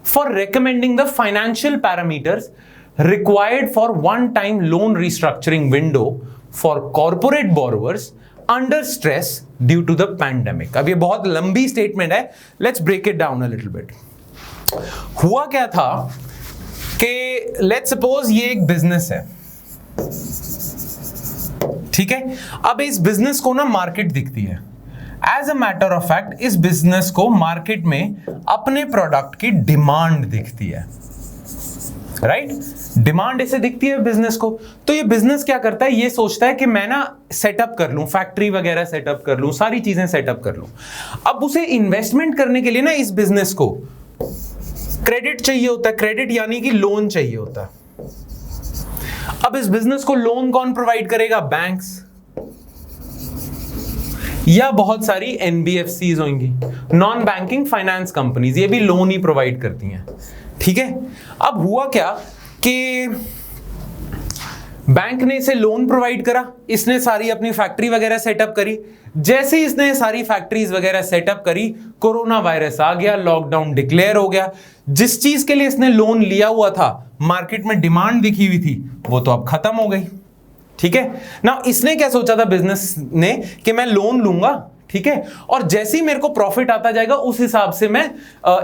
for recommending the financial parameters required for one-time loan restructuring window for corporate borrowers under stress due to the pandemic. अब ये बहुत लंबी स्टेटमेंट है, let's break it down a little bit. हुआ क्या था कि let's suppose ये एक बिजनेस है, ठीक है. अब इस बिजनेस को ना मार्केट दिखती है. As a matter of fact इस बिजनेस को मार्केट में अपने प्रोडक्ट की डिमांड दिखती है. राइट? डिमांड इसे दिखती है बिजनेस को. तो ये बिजनेस क्या करता है, ये सोचता है कि मैं ना सेटअप कर लूं, फैक्ट्री वगैरह सेटअप कर लूं, सारी चीजें सेटअप कर लूं. अब उसे इन्वेस्टमेंट करने के लिए ना इस बिजनेस को क्रेडिट चाहिए होता है. क्रेडिट यानी कि लोन चाहिए होता है. अब इस बिजनेस को लोन कौन प्रोवाइड करेगा? बैंक्स या बहुत सारी एनबीएफसीज होंगी, नॉन बैंकिंग फाइनेंस कंपनीज, ये भी लोन ही प्रोवाइड करती हैं। ठीक है, अब हुआ क्या कि बैंक ने इसे लोन प्रोवाइड करा, इसने सारी अपनी फैक्ट्री वगैरह सेटअप करी। जैसे ही इसने सारी फैक्ट्रीज वगैरह सेटअप करी, कोरोना वायरस आ गया, लॉकडाउन डिक्लेयर हो गया। जिस चीज के लिए इसने लोन लिया हुआ था, मार्केट में डिमांड दिखी हुई थी, वो तो अब खत्म हो गई। ठीक है ना, इसने क्या सोचा था बिजनेस ने कि मैं लोन लूंगा, ठीक है, और जैसे ही मेरे को प्रॉफिट आता जाएगा उस हिसाब से मैं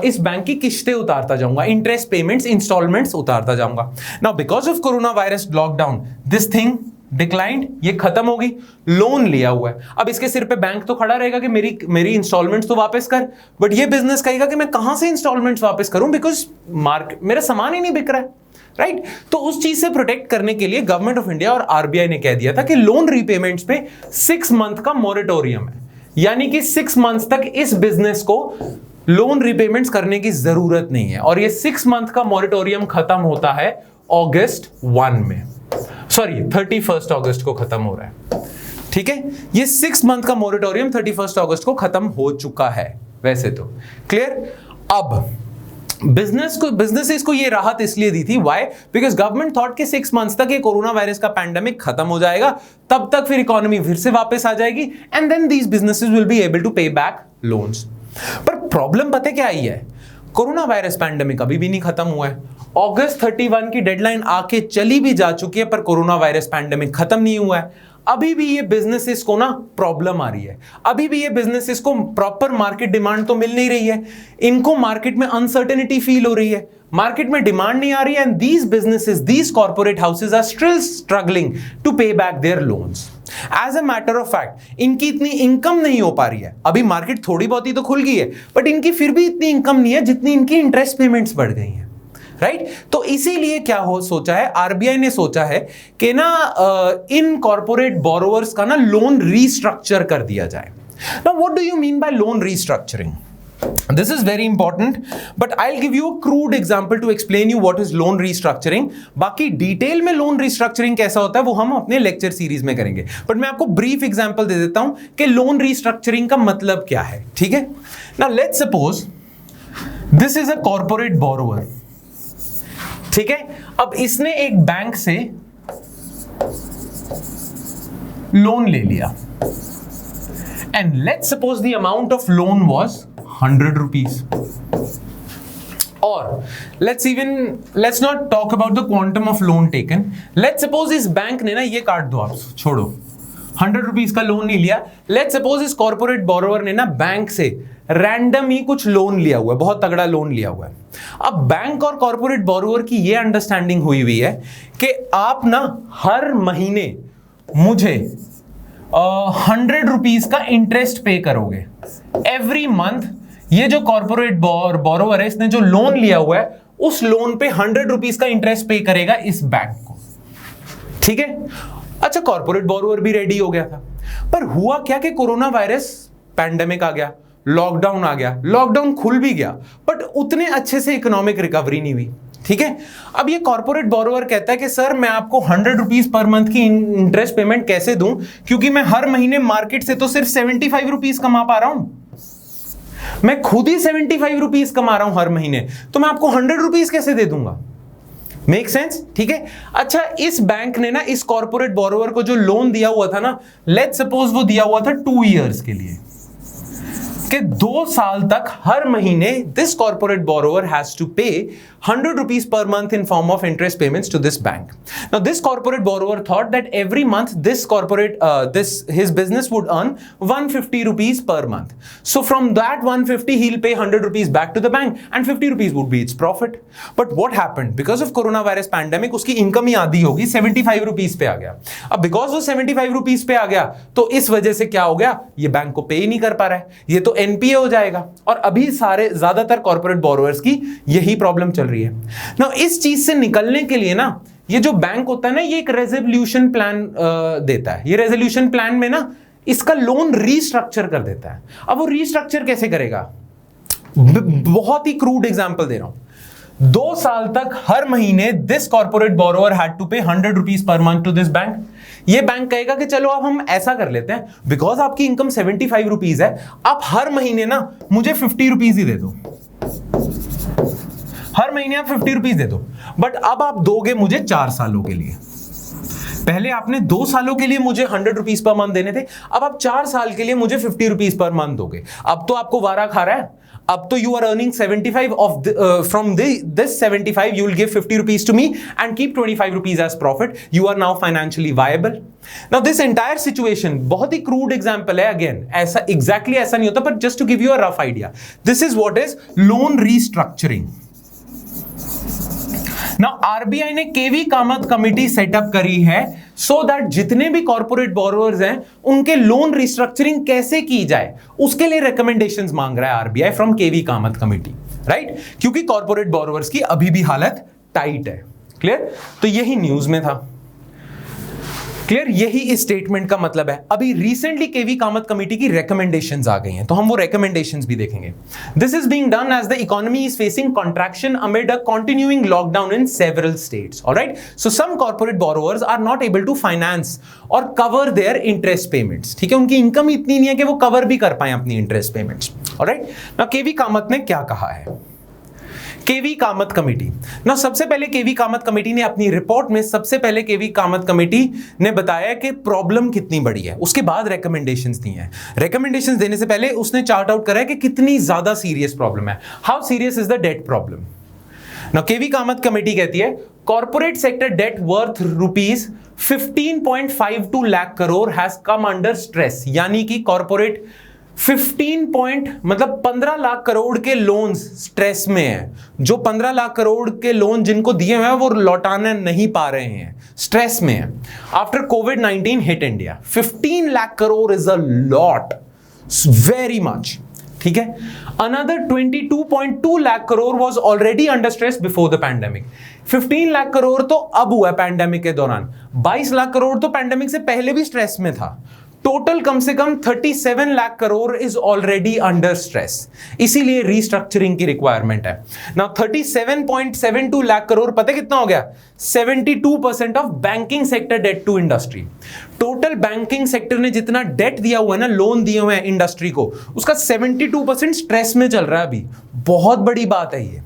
इस बैंक की किस्तें उतारता जाऊंगा, इंटरेस्ट पेमेंट्स, इंस्टॉलमेंट्स उतारता जाऊंगा। Now because of corona virus lockdown this thing declined, ये खत्म होगी। लोन लिया हुआ है, अब इसके सिर पे बैंक तो खड़ा रहेगा कि मेरी इंस्टॉलमेंट्स तो वापस कर, बट ये बिजनेस कहेगा कि मैं कहां से इंस्टॉलमेंट्स वापस करूं, बिकॉज मार्केट मेरा सामान ही नहीं बिक रहा है, राइट। तो उस चीज से प्रोटेक्ट करने के लिए गवर्नमेंट ऑफ इंडिया और आरबीआई ने कह दिया था कि लोन रीपेमेंट्स पे 6 मंथ का मॉरेटोरियम है, यानी कि 6 मंथ्स तक इस बिजनेस को लोन रीपेमेंट्स करने की जरूरत नहीं है। और ये 6 मंथ का मॉरेटोरियम खत्म होता है अगस्त 1 में, सॉरी 31 अगस्त को खत्म हो रहा है। ठीक है, ये 6 मंथ का मॉरेटोरियम 31 अगस्त को खत्म हो चुका है वैसे तो। क्लियर? अब बिजनेसेस को ये राहत इसलिए दी थी, व्हाई? बिकॉज गवर्नमेंट थॉट के 6 मंथ्स तक ये कोरोना वायरस का पैंडेमिक खत्म हो जाएगा, तब तक फिर इकोनॉमी फिर से वापस आ जाएगी, and then these businesses will be able to pay back loans. पर प्रॉब्लम पता क्या आई है? कोरोना वायरस पैंडेमिक अभी भी नहीं खत्म हुआ है। अगस्त 31 की डेडलाइन आके चली भी जा चुकी है, पर कोरोना वायरस पैंडेमिक खत्म नहीं हुआ है। अभी भी ये बिजनेसेस को ना प्रॉब्लम आ रही है, अभी भी ये बिजनेसेस को प्रॉपर मार्केट डिमांड तो मिल नहीं रही है, इनको मार्केट में अनसर्टेनिटी फील हो रही है, मार्केट में डिमांड नहीं आ रही है, and these businesses, these corporate houses are still struggling to pay back their loans. As a matter of fact इनकी इतनी इनकम नहीं हो पा रही है, अभी मार्केट थोड़ी बहुत ही तो खुल गई है, बट इनकी फिर भी इतनी इनकम नहीं है जितनी इनकी इंटरेस्ट पेमेंट्स बढ़ गई हैं, राइट। तो इसीलिए क्या हो सोचा है, आरबीआई ने सोचा है कि ना इन कॉर्पोरेट बोरोवर्स का ना लोन रीस्ट्रक्चर कर दिया जाए। Now what do you mean by loan restructuring? This is very important, but I'll give you a crude example to explain you what is loan restructuring. बाकी डिटेल में लोन रिस्ट्रक्चरिंग कैसा होता है वो हम अपने लेक्चर सीरीज में करेंगे, बट मैं आपको ब्रीफ एग्जांपल दे देता हूं कि लोन रिस्ट्रक्चरिंग का मतलब क्या है। ठीक है, now let's suppose this is a corporate borrower. ठीक है, अब इसने एक बैंक से लोन ले लिया, and let's suppose the amount of loan was 100 rupees, और let's not talk about the quantum of loan taken. Let's suppose इस बैंक ने ना, ये काट दो आप, छोड़ो, 100 रुपीज का लोन नहीं लिया। Let's suppose इस कॉर्पोरेट बोरोवर ने ना बैंक से रैंडम ही कुछ लोन लिया हुआ है, बहुत तगड़ा लोन लिया हुआ है। अब बैंक और कॉर्पोरेट बोरोवर की ये अंडरस्टैंडिंग हुई हुई है कि आप ना हर महीने मुझे 100 रुपीज का इंटरेस्ट पे करोगे एवरी मंथ। ये जो कॉर्पोरेट बोरोवर है, इसने जो लोन लिया हुआ है, उस लोन पे 100 रुपीज का इंटरेस्ट पे करेगा इस बैंक को। ठीक है, अच्छा, कॉर्पोरेट बोरोवर भी रेडी हो गया था, पर हुआ क्या कि कोरोना वायरस पैंडेमिक आ गया, लॉकडाउन आ गया, लॉकडाउन खुल भी गया, बट उतने अच्छे से इकोनॉमिक रिकवरी नहीं हुई। ठीक है, अब ये कॉर्पोरेट बोरोवर कहता है कि सर मैं आपको 100 रुपीज पर मंथ की इंटरेस्ट पेमेंट कैसे दूं, क्योंकि मैं हर महीने मार्केट से तो सिर्फ 75 रुपीज कमा पा रहा हूं, मैं खुद ही 75 रुपीज कमा रहा हूं हर महीने, तो मैं आपको 100 रुपीज कैसे दे दूंगा? Make sense? ठीक है, अच्छा, इस बैंक ने ना इस कॉर्पोरेट बोरोवर को जो लोन दिया हुआ था ना, लेट्स सपोज वो दिया हुआ था 2 इयर्स के लिए, कि 2 साल तक हर महीने this corporate borrower has to pay 100 rupees per month in form of interest payments to this bank. Now this corporate borrower thought that every month his business would earn 150 rupees per month. So from that 150 he'll pay 100 rupees back to the bank and 50 rupees would be its profit. But what happened? Because of coronavirus pandemic उसकी इनकम ही आधी होगी, 75 rupees पे आ गया। अब बिकॉज वो 75 rupees पे आ गया, तो इस वजह से क्या हो गया, ये बैंक को पे ही नहीं कर पा रहा है, ये तो एनपीए हो जाएगा। और अभी ज्यादातर कॉर्पोरेट बोरोवर्स की यही प्रॉब्लम चल रही है। ना इस चीज से निकलने के लिए ना, ये जो बैंक होता है ना, ये एक रेजोल्यूशन प्लान देता है। ये रेजोल्यूशन प्लान में ना इसका लोन रीस्ट्रक्चर कर देता है। अब वो रीस्ट्रक्चर कैसे करेगा? बहुत ही क्रूड एग्जांपल दे रहा हूं। 2 साल तक हर महीने this corporate borrower had to pay 100 rupees per month to this bank. ये बैंक कहेगा कि चलो अब हम ऐसा कर लेते हैं, बिकॉज आपकी इनकम 75 रुपीज है, आप हर महीने ना मुझे 50 रुपीज ही दे दो, हर महीने आप 50 रुपीज दे दो, बट अब आप दोगे मुझे 4 सालों के लिए। पहले आपने 2 सालों के लिए मुझे 100 रुपीज पर मंथ देने थे, अब आप 4 साल के लिए मुझे 50 रुपीज पर मंथ दोगे। अब तो आपको वारा खा रहा है, अब तो you are earning 75 of from this 75 you will give 50 rupees to me and keep 25 rupees as profit. You are now financially viable. Now this entire situation बहुत ही crude example है, again ऐसा exactly ऐसा नहीं होता, but just to give you a rough idea, this is what is loan restructuring. Now RBI ने केवी कामत कमिटी सेटअप करी है so that जितने भी कॉर्पोरेट बोरोवर्स हैं उनके लोन रिस्ट्रक्चरिंग कैसे की जाए उसके लिए रिकमेंडेशंस मांग रहा है RBI from K V Kamath committee, right? क्योंकि कॉर्पोरेट बोरोवर्स की अभी भी हालत टाइट है। क्लियर? तो यही न्यूज में था। क्लियर? यही इस स्टेटमेंट का मतलब है। अभी रिसेंटली केवी कामत कमिटी की रिकमेंडेशंस आ गई हैं, तो हम वो रिकमेंडेशंस भी देखेंगे। This is being done as the economy is facing contraction amid a continuing lockdown in several states. Alright, so some corporate borrowers are not able to finance और कवर देयर इंटरेस्ट पेमेंट्स। ठीक है, उनकी इनकम इतनी नहीं है कि वो कवर भी कर पाए अपनी interest payments. Alright, now K V Kamat ने क्या कहा है? केवी कामत कमेटी ना, सबसे पहले केवी कामत कमेटी ने अपनी रिपोर्ट में सबसे पहले केवी कामत कमेटी ने बताया कि प्रॉब्लम कितनी बड़ी है, उसके बाद रिकमेंडेशंस दी हैं। रिकमेंडेशंस देने से पहले उसने चार्ट आउट करा है कि कितनी ज्यादा सीरियस प्रॉब्लम है, how serious is the debt problem. ना केवी कामत कमेटी कहती है corporate sector debt worth rupees 15.52 lakh crore has come under stress, यानी कि कॉर्पोरेट 15 लाख करोड़ के लोन्स स्ट्रेस में है। जो 15 लाख करोड़ के लोन जिनको दिए हुए हैं वो लौटाना नहीं पा रहे हैं, स्ट्रेस में है। After covid hit India, 15 lakh crore is a lot, very much. ठीक है, another 22.2 lakh crore was already under stress before the pandemic. 15 lakh crore तो अब हुआ पैंडेमिक के दौरान, 22 लाख करोड़ तो पैंडेमिक से पहले भी स्ट्रेस में था। टोटल कम से कम 37 lakh crore is already under stress, इसीलिए रीस्ट्रक्चरिंग की रिक्वायरमेंट है। नाउ 37.72 लाख करोड़ पता कितना हो गया? 72% of banking sector debt to industry. Total banking sector ने जितना डेट दिया हुआ है ना, लोन दिए हुए हैं इंडस्ट्री को, उसका 72% स्ट्रेस में चल रहा है अभी। बहुत बड़ी बात है ये।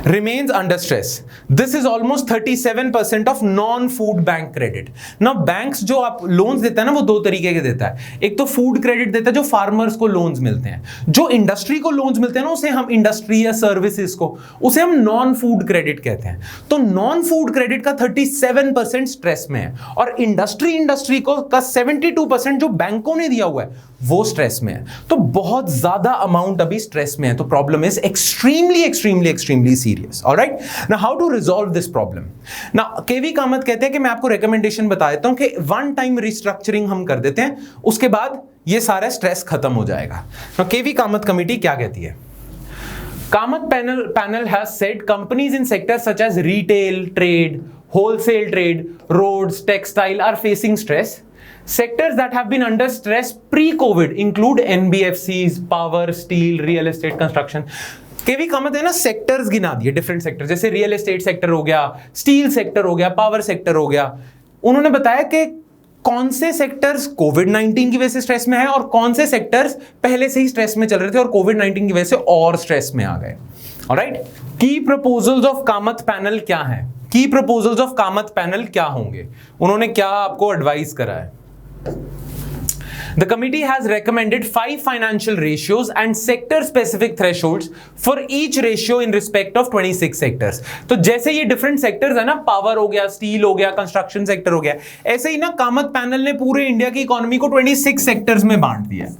remains under stress. This is almost 37% of non-food bank credit. Now banks जो आप loans देता है ना, वो दो तरीके के देता है। एक तो food credit देता है जो farmers को loans मिलते हैं, जो industry को loans मिलते हैं ना, उसे हम industry या services को, उसे हम non-food credit कहते हैं। तो non-food credit का 37% stress में है, और industry को का 72% जो बैंकों ने दिया हुआ है वो स्ट्रेस में है। तो बहुत ज्यादा अमाउंट अभी स्ट्रेस में है, तो problem is extremely serious. Alright, now how to resolve this problem? Now K V Kamath कहते हैं कि मैं आपको रिकमेंडेशन बता देता हूं कि वन टाइम रिस्ट्रक्चरिंग हम कर देते हैं, उसके बाद ये सारा स्ट्रेस खत्म हो जाएगा। नाउ केवी कामत कमेटी क्या कहती है? Kamath panel has said companies in sectors such as retail, trade, wholesale trade, roads, textile are facing stress. Sectors that have been under stress pre-COVID include NBFCs, power, steel, real estate, construction. केवी कामत है ना, सेक्टर्स गिना दिए, डिफरेंट सेक्टर, जैसे रियल एस्टेट सेक्टर हो गया, स्टील सेक्टर हो गया, पावर सेक्टर हो गया। उन्होंने बताया कि कौन से सेक्टर्स कोविड-19 की वजह से स्ट्रेस में है और कौन से सेक्टर्स पहले से ही स्ट्रेस में चल रहे थे और कोविड-19 की वजह से और स्ट्रेस में आ गए। ऑलराइट, की प्रपोजल्स ऑफ कामत पैनल क्या है? की प्रपोजल्स ऑफ कामत पैनल क्या होंगे? उन्होंने क्या आपको एडवाइस करा है? The committee has recommended 5 financial ratios and sector-specific thresholds for each ratio in respect of 26 sectors. तो जैसे ये different sectors है ना, पावर हो गया, स्टील हो गया, कंस्ट्रक्शन सेक्टर हो गया, ऐसे ही ना कामत पैनल ने पूरे इंडिया की इकोनॉमी को 26 सेक्टर्स में बांट दिया है।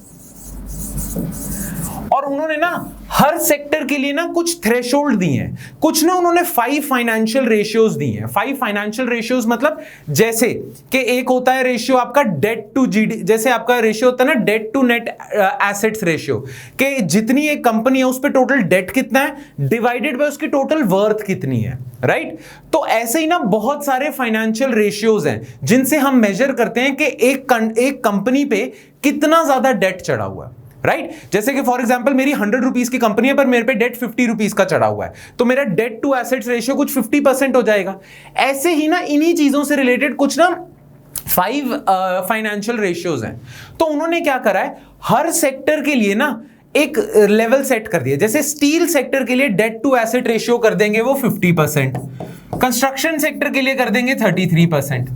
और उन्होंने ना हर सेक्टर के लिए ना कुछ थ्रेशोल्ड दिए हैं, कुछ ना उन्होंने 5 फाइनेंशियल रेशियोज दिए हैं। 5 फाइनेंशियल रेशियोज मतलब जैसे कि एक होता है रेशियो आपका डेट टू जीडी, जैसे आपका रेशियो होता है ना debt to net assets ratio, कि जितनी एक कंपनी है उस पे टोटल डेट कितना है डिवाइडेड बाय उसकी टोटल वर्थ कितनी है, राइट? तो ऐसे ही ना बहुत सारे फाइनेंशियल रेशियोज हैं जिनसे हम मेजर करते हैं कि एक कंपनी पे कितना ज्यादा डेट चढ़ा हुआ है, राइट जैसे कि फॉर एग्जांपल मेरी 100 रुपीज की कंपनी है पर मेरे पे डेट 50 रुपीज का चढ़ा हुआ है, तो मेरा डेट टू एसेट्स रेशियो कुछ 50% हो जाएगा। ऐसे ही ना इन्हीं चीजों से रिलेटेड कुछ ना 5 फाइनेंशियल रेशियोज हैं। तो उन्होंने क्या करा है, हर सेक्टर के लिए ना एक लेवल सेट कर दिया। जैसे स्टील सेक्टर के लिए डेट टू एसेट रेशियो कर देंगे वो 50%, कंस्ट्रक्शन सेक्टर के लिए कर देंगे 33%।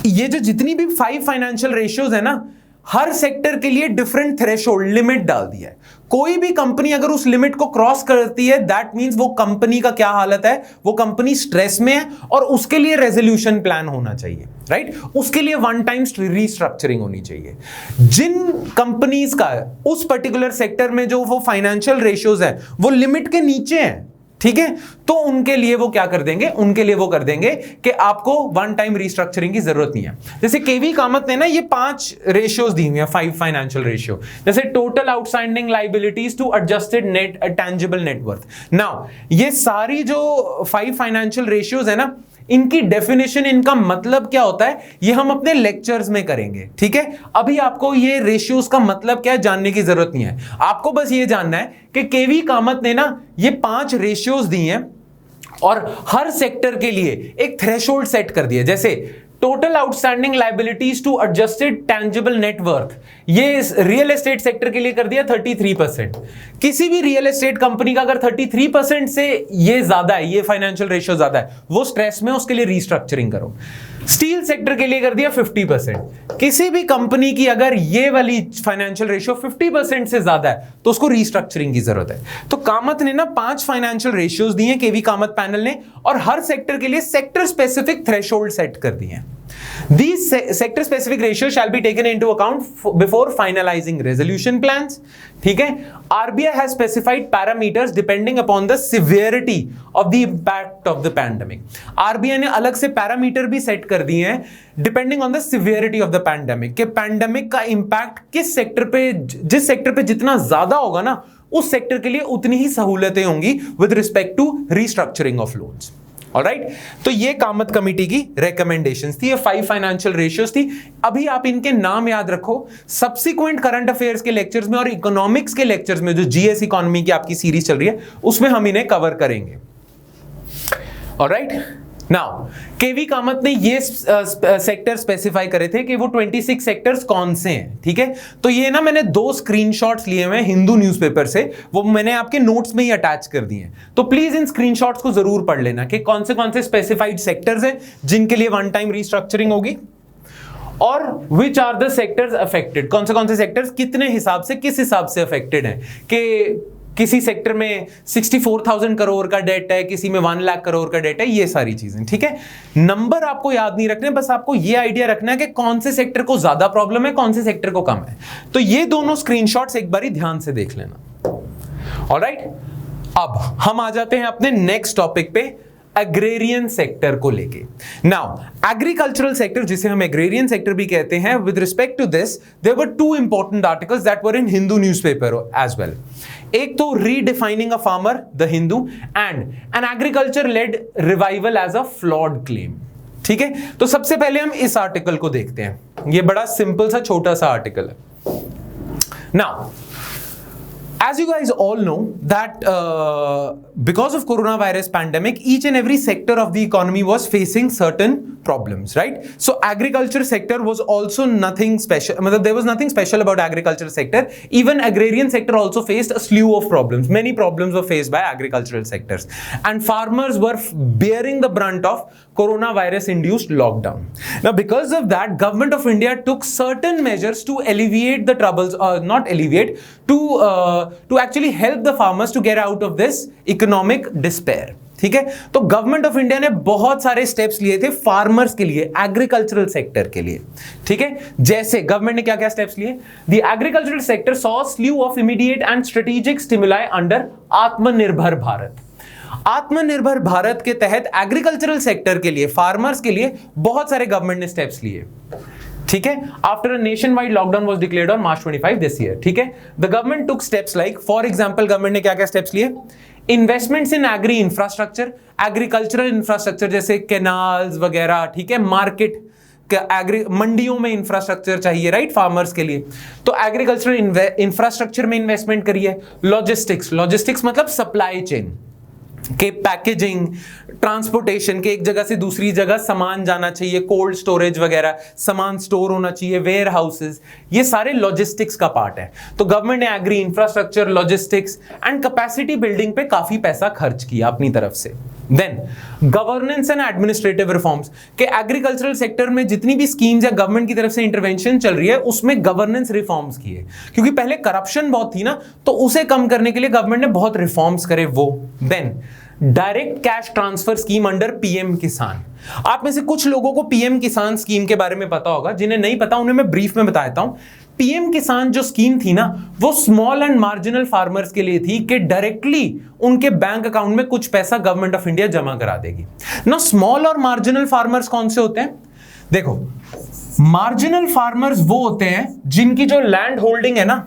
ये जो जितनी भी 5 फाइनेंशियल रेशियोज है ना, हर सेक्टर के लिए डिफरेंट थ्रेशोल्ड लिमिट डाल दिया है। कोई भी कंपनी अगर उस लिमिट को क्रॉस करती है, दैट मींस वो कंपनी का क्या हालत है, वो कंपनी स्ट्रेस में है और उसके लिए रेजोल्यूशन प्लान होना चाहिए, राइट उसके लिए वन टाइम रीस्ट्रक्चरिंग होनी चाहिए। जिन कंपनीज का उस पर्टिकुलर सेक्टर में जो वो फाइनेंशियल रेशियोज है वो लिमिट के नीचे है, ठीक है, तो उनके लिए वो क्या कर देंगे, उनके लिए वो कर देंगे कि आपको वन टाइम रीस्ट्रक्चरिंग की जरूरत नहीं है। जैसे केवी कामत ने ना ये 5 रेशियोज दी हुई हैं, 5 फाइनेंशियल रेशियो, जैसे total outstanding liabilities to adjusted net tangible net worth. Now ये सारी जो 5 फाइनेंशियल रेशियोज है ना, इनकी डेफिनेशन, इनका मतलब क्या होता है, ये हम अपने लेक्चर्स में करेंगे, ठीक है। अभी आपको ये रेशियोज का मतलब क्या है जानने की जरूरत नहीं है, आपको बस ये जानना है कि केवी कामत ने ना ये 5 रेशियोज दी हैं और हर सेक्टर के लिए एक थ्रेशोल्ड सेट कर दिया। जैसे total outstanding liabilities to adjusted tangible net worth, ये रियल एस्टेट सेक्टर के लिए कर दिया 33%। किसी भी रियल एस्टेट कंपनी का अगर 33% से ये ज्यादा है, ये फाइनेंशियल रेशियो ज्यादा है, वो स्ट्रेस में, उसके लिए रीस्ट्रक्चरिंग करो। स्टील सेक्टर के लिए कर दिया 50%। किसी भी कंपनी की अगर ये वाली फाइनेंशियल रेशियो 50% से ज्यादा है तो उसको रीस्ट्रक्चरिंग की जरूरत है। तो कामत ने ना 5 फाइनेंशियल रेशियोज दिए हैं, केवी कामत पैनल ने, और हर सेक्टर के लिए सेक्टर स्पेसिफिक थ्रेशोल्ड सेट कर दिए हैं। These sector specific ratios shall be taken into account before finalizing resolution plans, ठीक है। RBI has specified parameters depending upon the severity of the impact of the pandemic। RBI ने अलग से पैरामीटर भी सेट कर दिए हैं depending on the severity of the pandemic, कि पैंडेमिक का इंपैक्ट किस सेक्टर पे, जिस सेक्टर पे जितना ज्यादा होगा ना, उस सेक्टर के लिए उतनी ही सहूलतें होंगी with respect to restructuring of loans. Alright, तो ये कामत कमेटी की रिकमेंडेशंस थी, ये 5 फाइनेंशियल रेशियोज थी। अभी आप इनके नाम याद रखो, सब्सिक्वेंट करंट अफेयर्स के लेक्चर्स में और इकोनॉमिक्स के लेक्चर्स में, जो जीएस इकोनॉमी की आपकी सीरीज चल रही है, उसमें हम इन्हें कवर करेंगे। ऑलराइट, नाउ केवी कामत ने ये सेक्टर स्पेसिफाई करे थे कि वो 26 सेक्टर्स कौन से हैं, ठीक है। तो ये ना मैंने 2 स्क्रीनशॉट्स लिए हुए हैं हिंदू न्यूज़पेपर से, वो मैंने आपके नोट्स में ही अटैच कर दिए हैं। तो प्लीज इन स्क्रीनशॉट्स को जरूर पढ़ लेना कि कौन से स्पेसिफाइड सेक्टर्स हैं जिनके लिए वन टाइम रीस्ट्रक्चरिंग होगी, और which are the sectors affected, कौन से सेक्टर्स कितने हिसाब से, किस हिसाब से अफेक्टेड हैं, कि किसी सेक्टर में 64,000 करोड़ का डेट है, किसी में 1 लाख करोड़ का डेट है, ये सारी चीजें, ठीक है। नंबर आपको याद नहीं रखने, बस आपको ये आइडिया रखना है कि कौन से सेक्टर को ज्यादा प्रॉब्लम है, कौन से सेक्टर को कम है। तो ये दोनों स्क्रीनशॉट्स एक बारी ध्यान से देख लेना। ऑलराइट, अब हम आ जाते हैं अपने नेक्स्ट टॉपिक पे, एग्रेरियन सेक्टर को लेके। नाउ एग्रीकल्चरल सेक्टर, जिसे हम एग्रेरियन सेक्टर भी कहते हैं, with respect to this there were 2 important articles that were in Hindu newspaper as well. एक तो redefining a farmer the Hindu and an agriculture led revival as a flawed claim, ठीक है। तो सबसे पहले हम इस आर्टिकल को देखते हैं, ये बड़ा सिंपल सा छोटा सा आर्टिकल है। Now as you guys all know that because of coronavirus pandemic, each and every sector of the economy was facing certain problems, right? So agriculture sector was also nothing special, there was nothing special about agriculture sector. Even agrarian sector also faced a slew of problems. Many problems were faced by agricultural sectors, and farmers were bearing the brunt of coronavirus induced lockdown. Now because of that, government of India took certain measures to alleviate the troubles, or not alleviate, to actually help the farmers to get out of this economic despair, ठीक है। तो गवर्नमेंट ऑफ इंडिया ने बहुत सारे स्टेप्स लिए थे फार्मर्स के लिए, एग्रीकल्चरल सेक्टर के लिए, ठीक है। जैसे गवर्नमेंट ने क्या क्या स्टेप्स लिए, the agricultural sector saw sleeve of immediate and strategic stimuli under आत्मनिर्भर भारत। आत्मनिर्भर भारत के तहत एग्रीकल्चरल सेक्टर के लिए, फार्मर्स के लिए बहुत सारे गवर्नमेंट ने स्टेप्स लिए, ठीक है। After a nation wide lockdown was declared on March 25 this year, ठीक है। The government took steps like, for example government ने क्या क्या स्टेप्स लिए, investments in agree infrastructure, agricultural infrastructure जैसे कैनाल्स वगैरह, ठीक है, मार्केट मंडियों में इंफ्रास्ट्रक्चर चाहिए, राइट, फार्मर्स के लिए, तो एग्रीकल्चरल इंफ्रास्ट्रक्चर में इन्वेस्टमेंट करिए। लॉजिस्टिक्स मतलब सप्लाई चेन के पैकेजिंग, ट्रांसपोर्टेशन के एक जगह से दूसरी जगह सामान जाना चाहिए, कोल्ड स्टोरेज वगैरह, सामान स्टोर होना चाहिए, वेयर हाउसेस, ये सारे लॉजिस्टिक्स का पार्ट है। तो गवर्नमेंट ने agri infrastructure, logistics and capacity building पे काफी पैसा खर्च किया अपनी तरफ से। Then governance and administrative reforms के एग्रीकल्चरल सेक्टर में जितनी भी स्कीम्स या गवर्नमेंट की तरफ से इंटरवेंशन चल रही है उसमें गवर्नेंस रिफॉर्म्स किए, क्योंकि पहले करप्शन बहुत थी ना, तो उसे कम करने के लिए गवर्नमेंट ने बहुत रिफॉर्म्स करे वो। Then direct cash transfer scheme under PM Kisan. आप में से कुछ लोगों को पीएम किसान स्कीम के बारे में पता होगा, जिन्हें नहीं पता उन्हें मैं ब्रीफ में बता देता हूं। पीएम किसान जो स्कीम थी ना, वो स्मॉल एंड मार्जिनल फार्मर्स के लिए थी कि डायरेक्टली उनके बैंक अकाउंट में कुछ पैसा गवर्नमेंट ऑफ इंडिया जमा करा देगी ना। स्मॉल और मार्जिनल फार्मर्स कौन से होते हैं? देखो, मार्जिनल फार्मर्स वो होते हैं जिनकी जो लैंड होल्डिंग है ना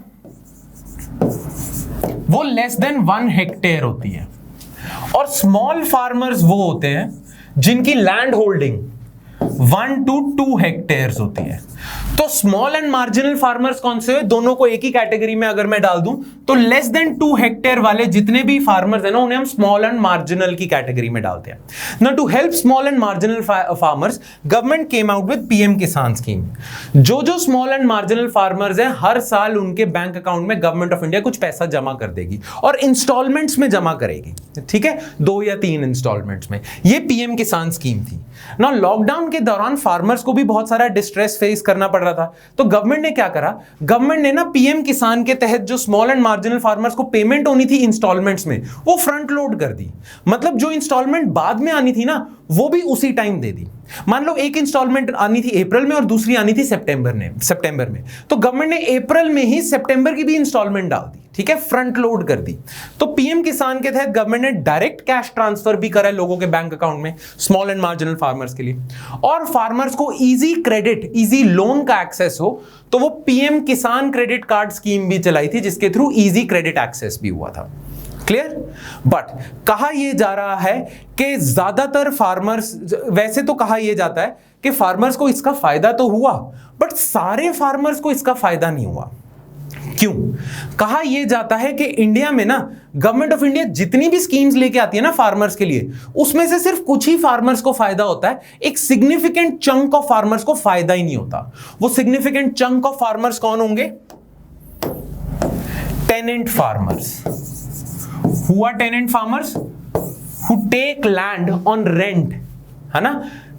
वो लेस देन 1 हेक्टेयर होती है, और स्मॉल फार्मर्स वो होते हैं जिनकी लैंड होल्डिंग 1 to 2 हेक्टेयर्स होती है। तो स्मॉल एंड मार्जिनल फार्मर्स कौन से हैं? दोनों को एक ही कैटेगरी में अगर मैं डाल दूं तो लेस देन 2 हेक्टेयर वाले जितने भी फार्मर्स हैं ना, उन्हें हम स्मॉल एंड मार्जिनल की कैटेगरी में डालते हैं ना। To help small and marginal farmers, government came out with PM Kisan scheme. जो स्मॉल एंड मार्जिनल फार्मर्स हैं, हर साल उनके बैंक अकाउंट में गवर्नमेंट ऑफ इंडिया कुछ पैसा जमा कर देगी और इंस्टॉलमेंट्स में जमा करेगी, ठीक है, 2 या 3 इंस्टॉलमेंट्स में। ये पीएम किसान स्कीम थी ना। लॉकडाउन के दौरान फार्मर्स को भी बहुत सारा डिस्ट्रेस फेस करना पड़ रहा था, तो गवर्नमेंट ने क्या करा, गवर्नमेंट ने ना पीएम किसान के तहत जो स्मॉल एंड मार्जिनल फार्मर्स को पेमेंट होनी थी इंस्टॉलमेंट्स में, वो फ्रंट लोड कर दी। मतलब जो इंस्टॉलमेंट बाद में आनी थी ना, वो भी उसी टाइम दे दी। मान लो एक इंस्टॉलमेंट आनी थी अप्रैल में और दूसरी आनी थी सितंबर में, तो गवर्नमेंट ने अप्रैल में ही सितंबर की भी इंस्टॉलमेंट डाल दी, ठीक है, फ्रंट लोड कर दी। तो पीएम किसान के तहत गवर्नमेंट ने डायरेक्ट कैश ट्रांसफर भी करा है लोगों के बैंक अकाउंट में, स्मॉल एंड मार्जिनल फार्मर्स के लिए। और फार्मर्स को इजी क्रेडिट, इजी लोन का एक्सेस हो, तो वो पीएम किसान क्रेडिट कार्ड स्कीम भी चलाई थी, जिसके थ्रू इजी क्रेडिट एक्सेस भी हुआ था। क्लियर? बट कहा यह जा रहा है कि ज्यादातर फार्मर्स, वैसे तो कहा यह जाता है कि फार्मर्स को इसका फायदा तो हुआ, बट सारे फार्मर्स को इसका फायदा नहीं हुआ। क्यों? कहा यह जाता है कि इंडिया में ना, गवर्नमेंट ऑफ इंडिया जितनी भी स्कीम्स लेके आती है ना फार्मर्स के लिए, उसमें से सिर्फ कुछ ही फार्मर्स को फायदा होता है, एक सिग्निफिकेंट चंक ऑफ फार्मर्स को फायदा ही नहीं होता। वो सिग्निफिकेंट चंक ऑफ फार्मर्स कौन होंगे? Tenant farmers. Who are tenant farmers? Who take land on rent, है ना,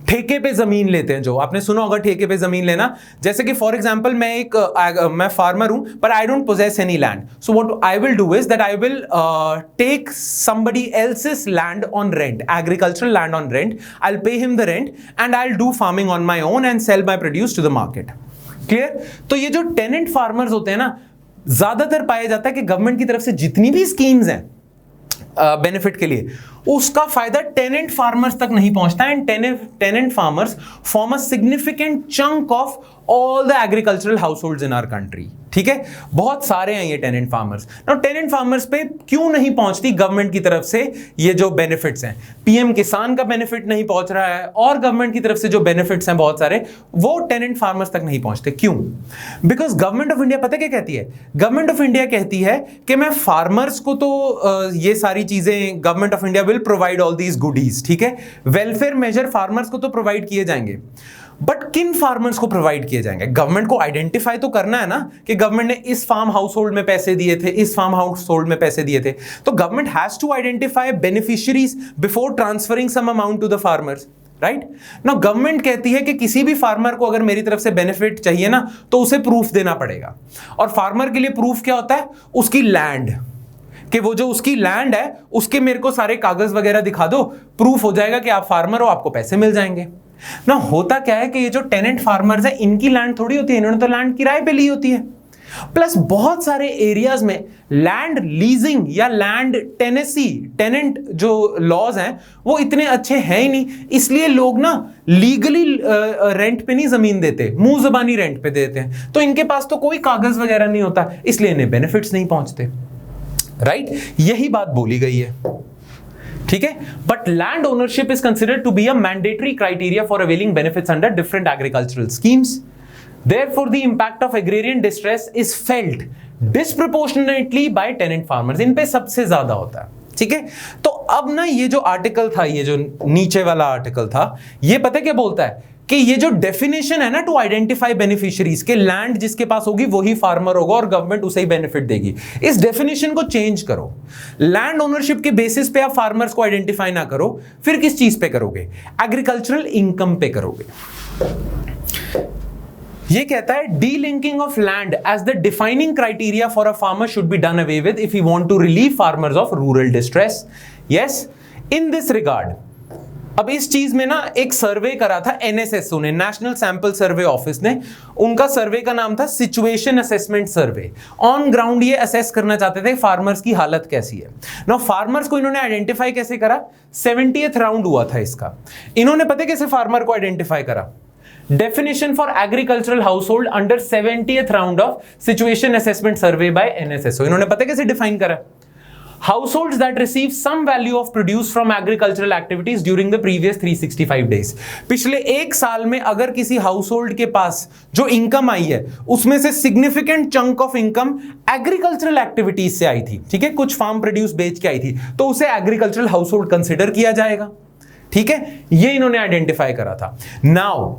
ठेके पे जमीन लेते हैं। जो आपने सुना होगा ठेके पे जमीन लेना, जैसे कि फॉर एग्जांपल मैं फार्मर हूं पर I don't possess any land, so what I will do is that I will take somebody else's land on rent, agricultural land on rent. I'll pay him the rent and I'll do farming on my own and sell my produce to the market. Clear? तो ये जो टेनेंट फार्मर्स होते हैं ना, ज्यादातर पाया जाता है कि गवर्नमेंट की तरफ से जितनी भी स्कीम्स हैं बेनिफिट के लिए, उसका फायदा टेनेंट फार्मर्स तक नहीं पहुंचता। And tenant farmers form a significant chunk of all the agricultural households in our country, ठीक है, बहुत सारे हैं ये tenant farmers. Now tenant farmers पे क्यों नहीं पहुंचती गवर्नमेंट की तरफ से ये जो बेनिफिट्स हैं? पीएम किसान का बेनिफिट नहीं पहुंच रहा है, और गवर्नमेंट की तरफ से जो बेनिफिट्स हैं बहुत सारे, वो टेनेंट फार्मर्स तक नहीं पहुंचते। क्यों? बिकॉज गवर्नमेंट ऑफ इंडिया पता क्या कहती है? गवर्नमेंट ऑफ इंडिया कहती है कि मैं फार्मर्स को तो ये सारी चीजें government of India will provide all these goodies, ठीक है, वेलफेयर मेजर फार्मर्स को तो प्रोवाइड किए जाएंगे, बट किन फार्मर्स को प्रोवाइड किए जाएंगे? गवर्नमेंट को आइडेंटिफाई तो करना है ना कि गवर्नमेंट ने इस फार्म हाउस होल्ड में पैसे दिए थे, इस फार्म हाउस होल्ड में पैसे दिए थे। तो government has to identify beneficiaries before transferring some amount to the farmers, right? Now government कहती है कि किसी भी फार्मर को अगर मेरी तरफ से बेनिफिट चाहिए ना, तो उसे प्रूफ देना पड़ेगा। और फार्मर के लिए प्रूफ क्या होता है? उसकी लैंड, कि वो जो उसकी लैंड है उसके मेरे को सारे कागज वगैरह दिखा दो, प्रूफ हो जाएगा कि आप फार्मर हो, आपको पैसे मिल जाएंगे ना। होता क्या है कि ये जो टेनेंट फार्मर्स है, इनकी लैंड थोड़ी होती है, इन्होंने तो लैंड किराए पे ली होती है। प्लस बहुत सारे एरियाज में लैंड लीजिंग या लैंड टेनेसी, टेनेंट जो लॉज हैं वो इतने अच्छे हैं ही नहीं, इसलिए लोग ना लीगली रेंट पे नहीं जमीन देते, मुंह जबानी रेंट पे देते हैं। तो इनके पास तो कोई कागज वगैरह नहीं होता, इसलिए इन्हें बेनिफिट्स नहीं पहुंचते, राइट? यही बात बोली गई है। ठीक है, but land ownership is considered to be a mandatory criteria for availing benefits under different agricultural schemes. Therefore, the impact of agrarian distress is felt disproportionately by tenant farmers. इन पे सबसे ज्यादा होता है. ठीक है, तो अब ना ये जो आर्टिकल था, ये जो नीचे वाला आर्टिकल था, ये पता क्या बोलता है कि ये जो डेफिनेशन है ना टू आइडेंटिफाई बेनिफिशियरीज के, लैंड जिसके पास होगी वही फार्मर होगा और गवर्नमेंट उसे ही बेनिफिट देगी, इस डेफिनेशन को चेंज करो. लैंड ओनरशिप के बेसिस पे आप फार्मर्स को आइडेंटिफाई ना करो, फिर किस चीज पे करोगे? एग्रीकल्चरल इनकम पे करोगे. ये कहता है delinking of land as the defining criteria for a farmer should be done away with if you want to relieve farmers of rural distress. Yes, in this regard अब इस चीज में ना एक सर्वे करा था एनएसएसओ ने, नेशनल सैंपल सर्वे ऑफिस ने. उनका सर्वे का नाम था situation assessment survey. On ground ये असेस करना चाहते थे फार्मर्स की हालत कैसी है. नाउ फार्मर्स को इन्होंने आइडेंटिफाई कैसे करा? 70th राउंड हुआ था इसका. इन्होंने पता कैसे फार्मर को आइडेंटिफाई करा? Definition for agricultural household under 70th round of situation assessment survey by NSSO. इन्होंने पता कैसे डिफाइन करा? Households that receive some value of produce from agricultural activities during the previous 365 days. पिछले एक साल में अगर किसी हाउसहोल्ड के पास जो इनकम आई है उसमें से significant chunk of income agricultural activities से आई थी, ठीक है, कुछ फार्म प्रोड्यूस बेच के आई थी, तो उसे एग्रीकल्चरल हाउसहोल्ड कंसिडर किया जाएगा. ठीक है, ये इन्होंने आइडेंटिफाई करा था. नाउ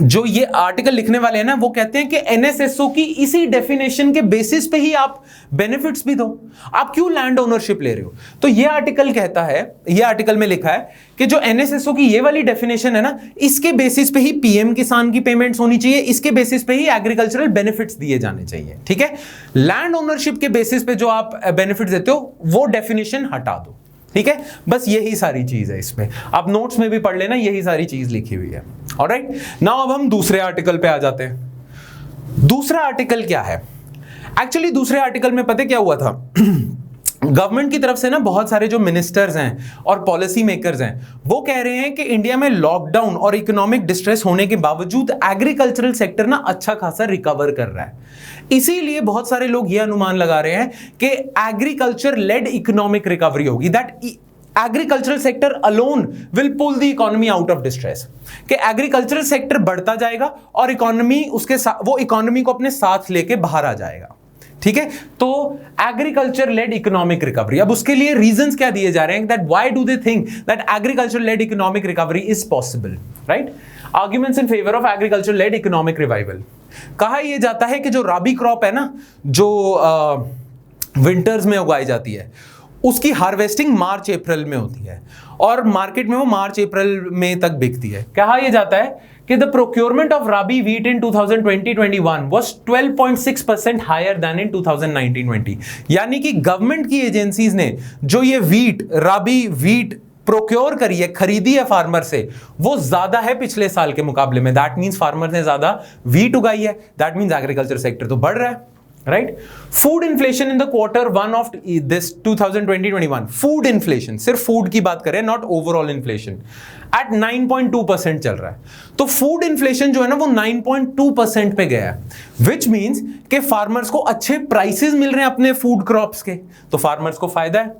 जो ये आर्टिकल लिखने वाले हैं ना, वो कहते हैं कि एनएसएसओ की इसी डेफिनेशन के बेसिस पे ही आप बेनिफिट्स भी दो. आप क्यों लैंड ओनरशिप ले रहे हो? तो ये आर्टिकल कहता है, ये आर्टिकल में लिखा है कि जो एनएसएसओ की ये वाली डेफिनेशन है ना, इसके बेसिस पे ही पीएम किसान की पेमेंट्स होनी चाहिए, इसके बेसिस पे ही एग्रीकल्चरल बेनिफिट्स दिए जाने चाहिए. ठीक है, लैंड ओनरशिप के बेसिस पे जो आप बेनिफिट्स देते हो वो डेफिनेशन हटा दो. ठीक है, बस यही सारी चीज है इसमें. आप नोट्स में भी पढ़ लेना, यही सारी चीज लिखी हुई है. ऑलराइट, नाउ अब हम दूसरे आर्टिकल पे आ जाते हैं. दूसरा आर्टिकल क्या है? एक्चुअली दूसरे आर्टिकल में पता क्या हुआ था? गवर्नमेंट की तरफ से ना बहुत सारे जो मिनिस्टर्स हैं और पॉलिसी मेकर्स हैं वो कह रहे हैं कि इंडिया में लॉकडाउन और इकोनॉमिक डिस्ट्रेस होने के बावजूद एग्रीकल्चरल सेक्टर ना अच्छा खासा रिकवर कर रहा है. इसीलिए बहुत सारे लोग ये अनुमान लगा रहे हैं कि एग्रीकल्चर लेड इकोनॉमिक रिकवरी होगी, that agricultural sector alone will pull the economy out of distress. कि एग्रीकल्चरल सेक्टर बढ़ता जाएगा और इकोनॉमी उसके साथ, वो इकोनॉमी को अपने साथ लेके बाहर आ जाएगा. ठीक है, तो एग्रीकल्चर लेड इकोनॉमिक रिकवरी. अब उसके लिए रीजंस क्या दिए जा रहे हैं? That why do they think that agriculture led economic recovery is possible, right? Arguments in favour of agriculture led economic revival. कहा यह जाता है कि जो राबी क्रॉप है ना, जो विंटर्स में उगाई जाती है, उसकी हार्वेस्टिंग मार्च अप्रैल में होती है और मार्केट में वो मार्च अप्रैल में तक बिकती है. कहा यह जाता है कि the procurement of rabi wheat in 2020-21 was 12.6% higher than in 2019-20. यानी कि गवर्नमेंट की एजेंसीज ने जो ये व्हीट, राबी व्हीट प्रोक्योर करी है, खरीदी है फार्मर से, वो ज्यादा है पिछले साल के मुकाबले में. दैट मींस फार्मर ने ज्यादा व्हीट उगाई है, दैट मींस एग्रीकल्चर सेक्टर तो बढ़ रहा है, right? Food inflation in the quarter one of this 2020-21, food inflation, सिर्फ फूड की बात करें, नॉट ओवरऑल इन्फ्लेशन, एट 9.2% चल रहा है. तो फूड इन्फ्लेशन जो है ना वो 9.2% पे गया है, विच मींस कि फार्मर्स को अच्छे प्राइसेस मिल रहे हैं अपने फूड क्रॉप्स के, तो फार्मर्स को फायदा है.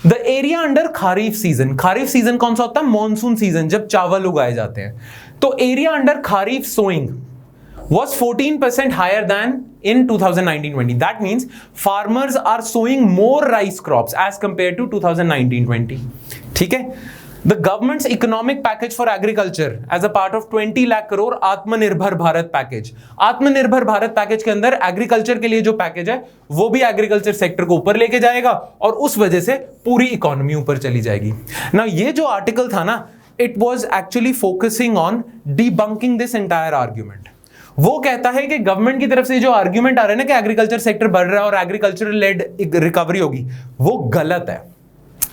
The area under kharif season, kharif season कौन सा होता है? मॉनसून सीजन, जब चावल उगाए जाते हैं. तो area under kharif sowing was 14% higher than in 2019-20. That means farmers are sowing more rice crops as compared to 2019-20. ठीक है? The government's economic package for agriculture as a part of 20 lakh crore आत्मनिर्भर भारत पैकेज. आत्मनिर्भर भारत पैकेज के अंदर एग्रीकल्चर के लिए जो पैकेज है वो भी एग्रीकल्चर सेक्टर को ऊपर लेके जाएगा और उस वजह से पूरी इकोनॉमी ऊपर चली जाएगी. ना ये जो आर्टिकल था ना, it was actually focusing on debunking this entire argument. वो कहता है कि गवर्नमेंट की तरफ से जो आर्ग्यूमेंट आ रहा है ना कि एग्रीकल्चर सेक्टर बढ़ रहा है और एग्रीकल्चर लेड रिकवरी होगी, वो गलत है.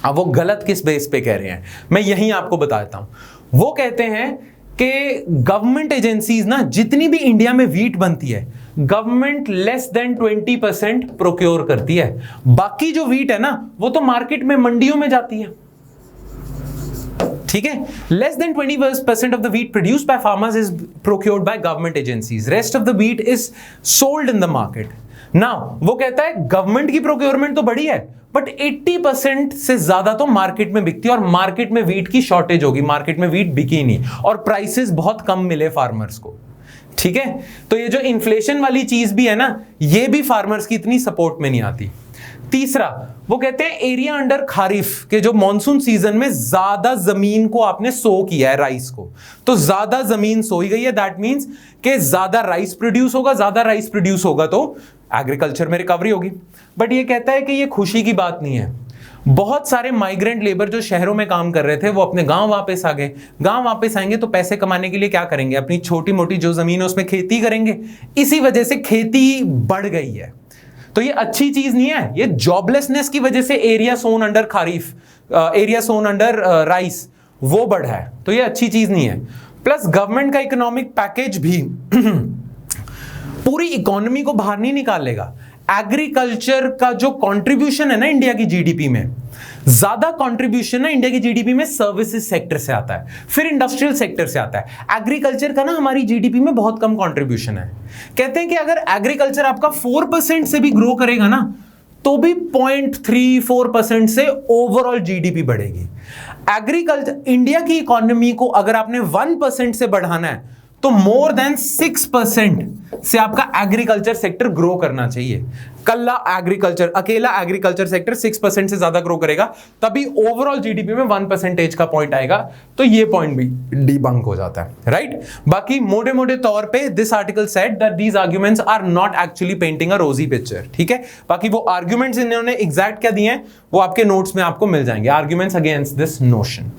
अब वो गलत किस बेस पे कह रहे हैं मैं यहीं आपको बता देता हूं. वो कहते हैं कि गवर्नमेंट एजेंसीज ना, जितनी भी इंडिया में व्हीट बनती है, गवर्नमेंट लेस देन 20% प्रोक्योर करती है. बाकी जो व्हीट है ना वो तो मार्केट में, मंडियों में जाती है. ठीक है, less than 20% of the wheat produced by farmers is procured by government agencies. Rest of the wheat is sold in the market. Now वो कहता है गवर्नमेंट की प्रोक्योरमेंट तो बड़ी है, बट 80% से ज्यादा तो मार्केट में बिकती है, और मार्केट में वीट की शॉर्टेज होगी, मार्केट में वीट बिकी नहीं, और प्राइसेस बहुत कम मिले फार्मर्स को। ठीक है, तो ये जो इन्फ्लेशन वाली चीज भी है ना, ये भी फार्मर्स की इतनी सपोर्ट में नहीं आती। तीसरा, वो कहते हैं एरिया अंडर खारिफ के जो मॉनसून सीजन में ज्यादा जमीन को आपने सो किया है राइस को, तो ज्यादा जमीन सोई गई है, दैट मींस कि ज्यादा राइस प्रोड्यूस होगा, ज्यादा राइस प्रोड्यूस होगा तो एग्रीकल्चर में रिकवरी होगी। बट ये कहता है कि ये खुशी की बात नहीं है। बहुत सारे माइग्रेंट लेबर जो शहरों में काम कर रहे थे वो अपने गांव वापस आ गए। गांव वापस आएंगे तो पैसे कमाने के लिए क्या करेंगे, अपनी छोटी मोटी जो जमीन है उसमें खेती करेंगे। इसी वजह से खेती बढ़ गई है, तो ये अच्छी चीज नहीं है। ये जॉबलेसनेस की वजह से एरिया सोन अंडर खारिफ, एरिया सोन अंडर राइस वो बढ़ा है, तो ये अच्छी चीज नहीं है। प्लस गवर्नमेंट का इकोनॉमिक पैकेज भी पूरी इकोनॉमी को बाहर नहीं निकालेगा। एग्रीकल्चर का जो कंट्रीब्यूशन है ना इंडिया की जीडीपी में, ज्यादा कंट्रीब्यूशन ना इंडिया की जीडीपी में सर्विसेज सेक्टर से आता है, फिर इंडस्ट्रियल सेक्टर से आता है। एग्रीकल्चर का ना हमारी जीडीपी में बहुत कम कंट्रीब्यूशन है। कहते हैं कि अगर एग्रीकल्चर आपका 4% से भी ग्रो करेगा ना, तो भी 0.34% से ओवरऑल जीडीपी बढ़ेगी। एग्रीकल्चर इंडिया की इकोनॉमी को अगर आपने 1% से बढ़ाना है तो मोर देन 6% से आपका एग्रीकल्चर सेक्टर ग्रो करना चाहिए। कल्ला एग्रीकल्चर, अकेला एग्रीकल्चर सेक्टर 6% से ज्यादा ग्रो करेगा, तभी ओवरऑल जीडीपी में 1% का पॉइंट आएगा। तो ये पॉइंट भी डिबंक हो जाता है, राइट। बाकी मोटे मोटे तौर पे this article said that these arguments are not actually painting a rosy picture. ठीक है, बाकी वो आर्ग्यूमेंट्स इन्होंने एग्जैक्ट क्या दिए हैं वो आपके नोट्स में आपको मिल जाएंगे, arguments against this notion.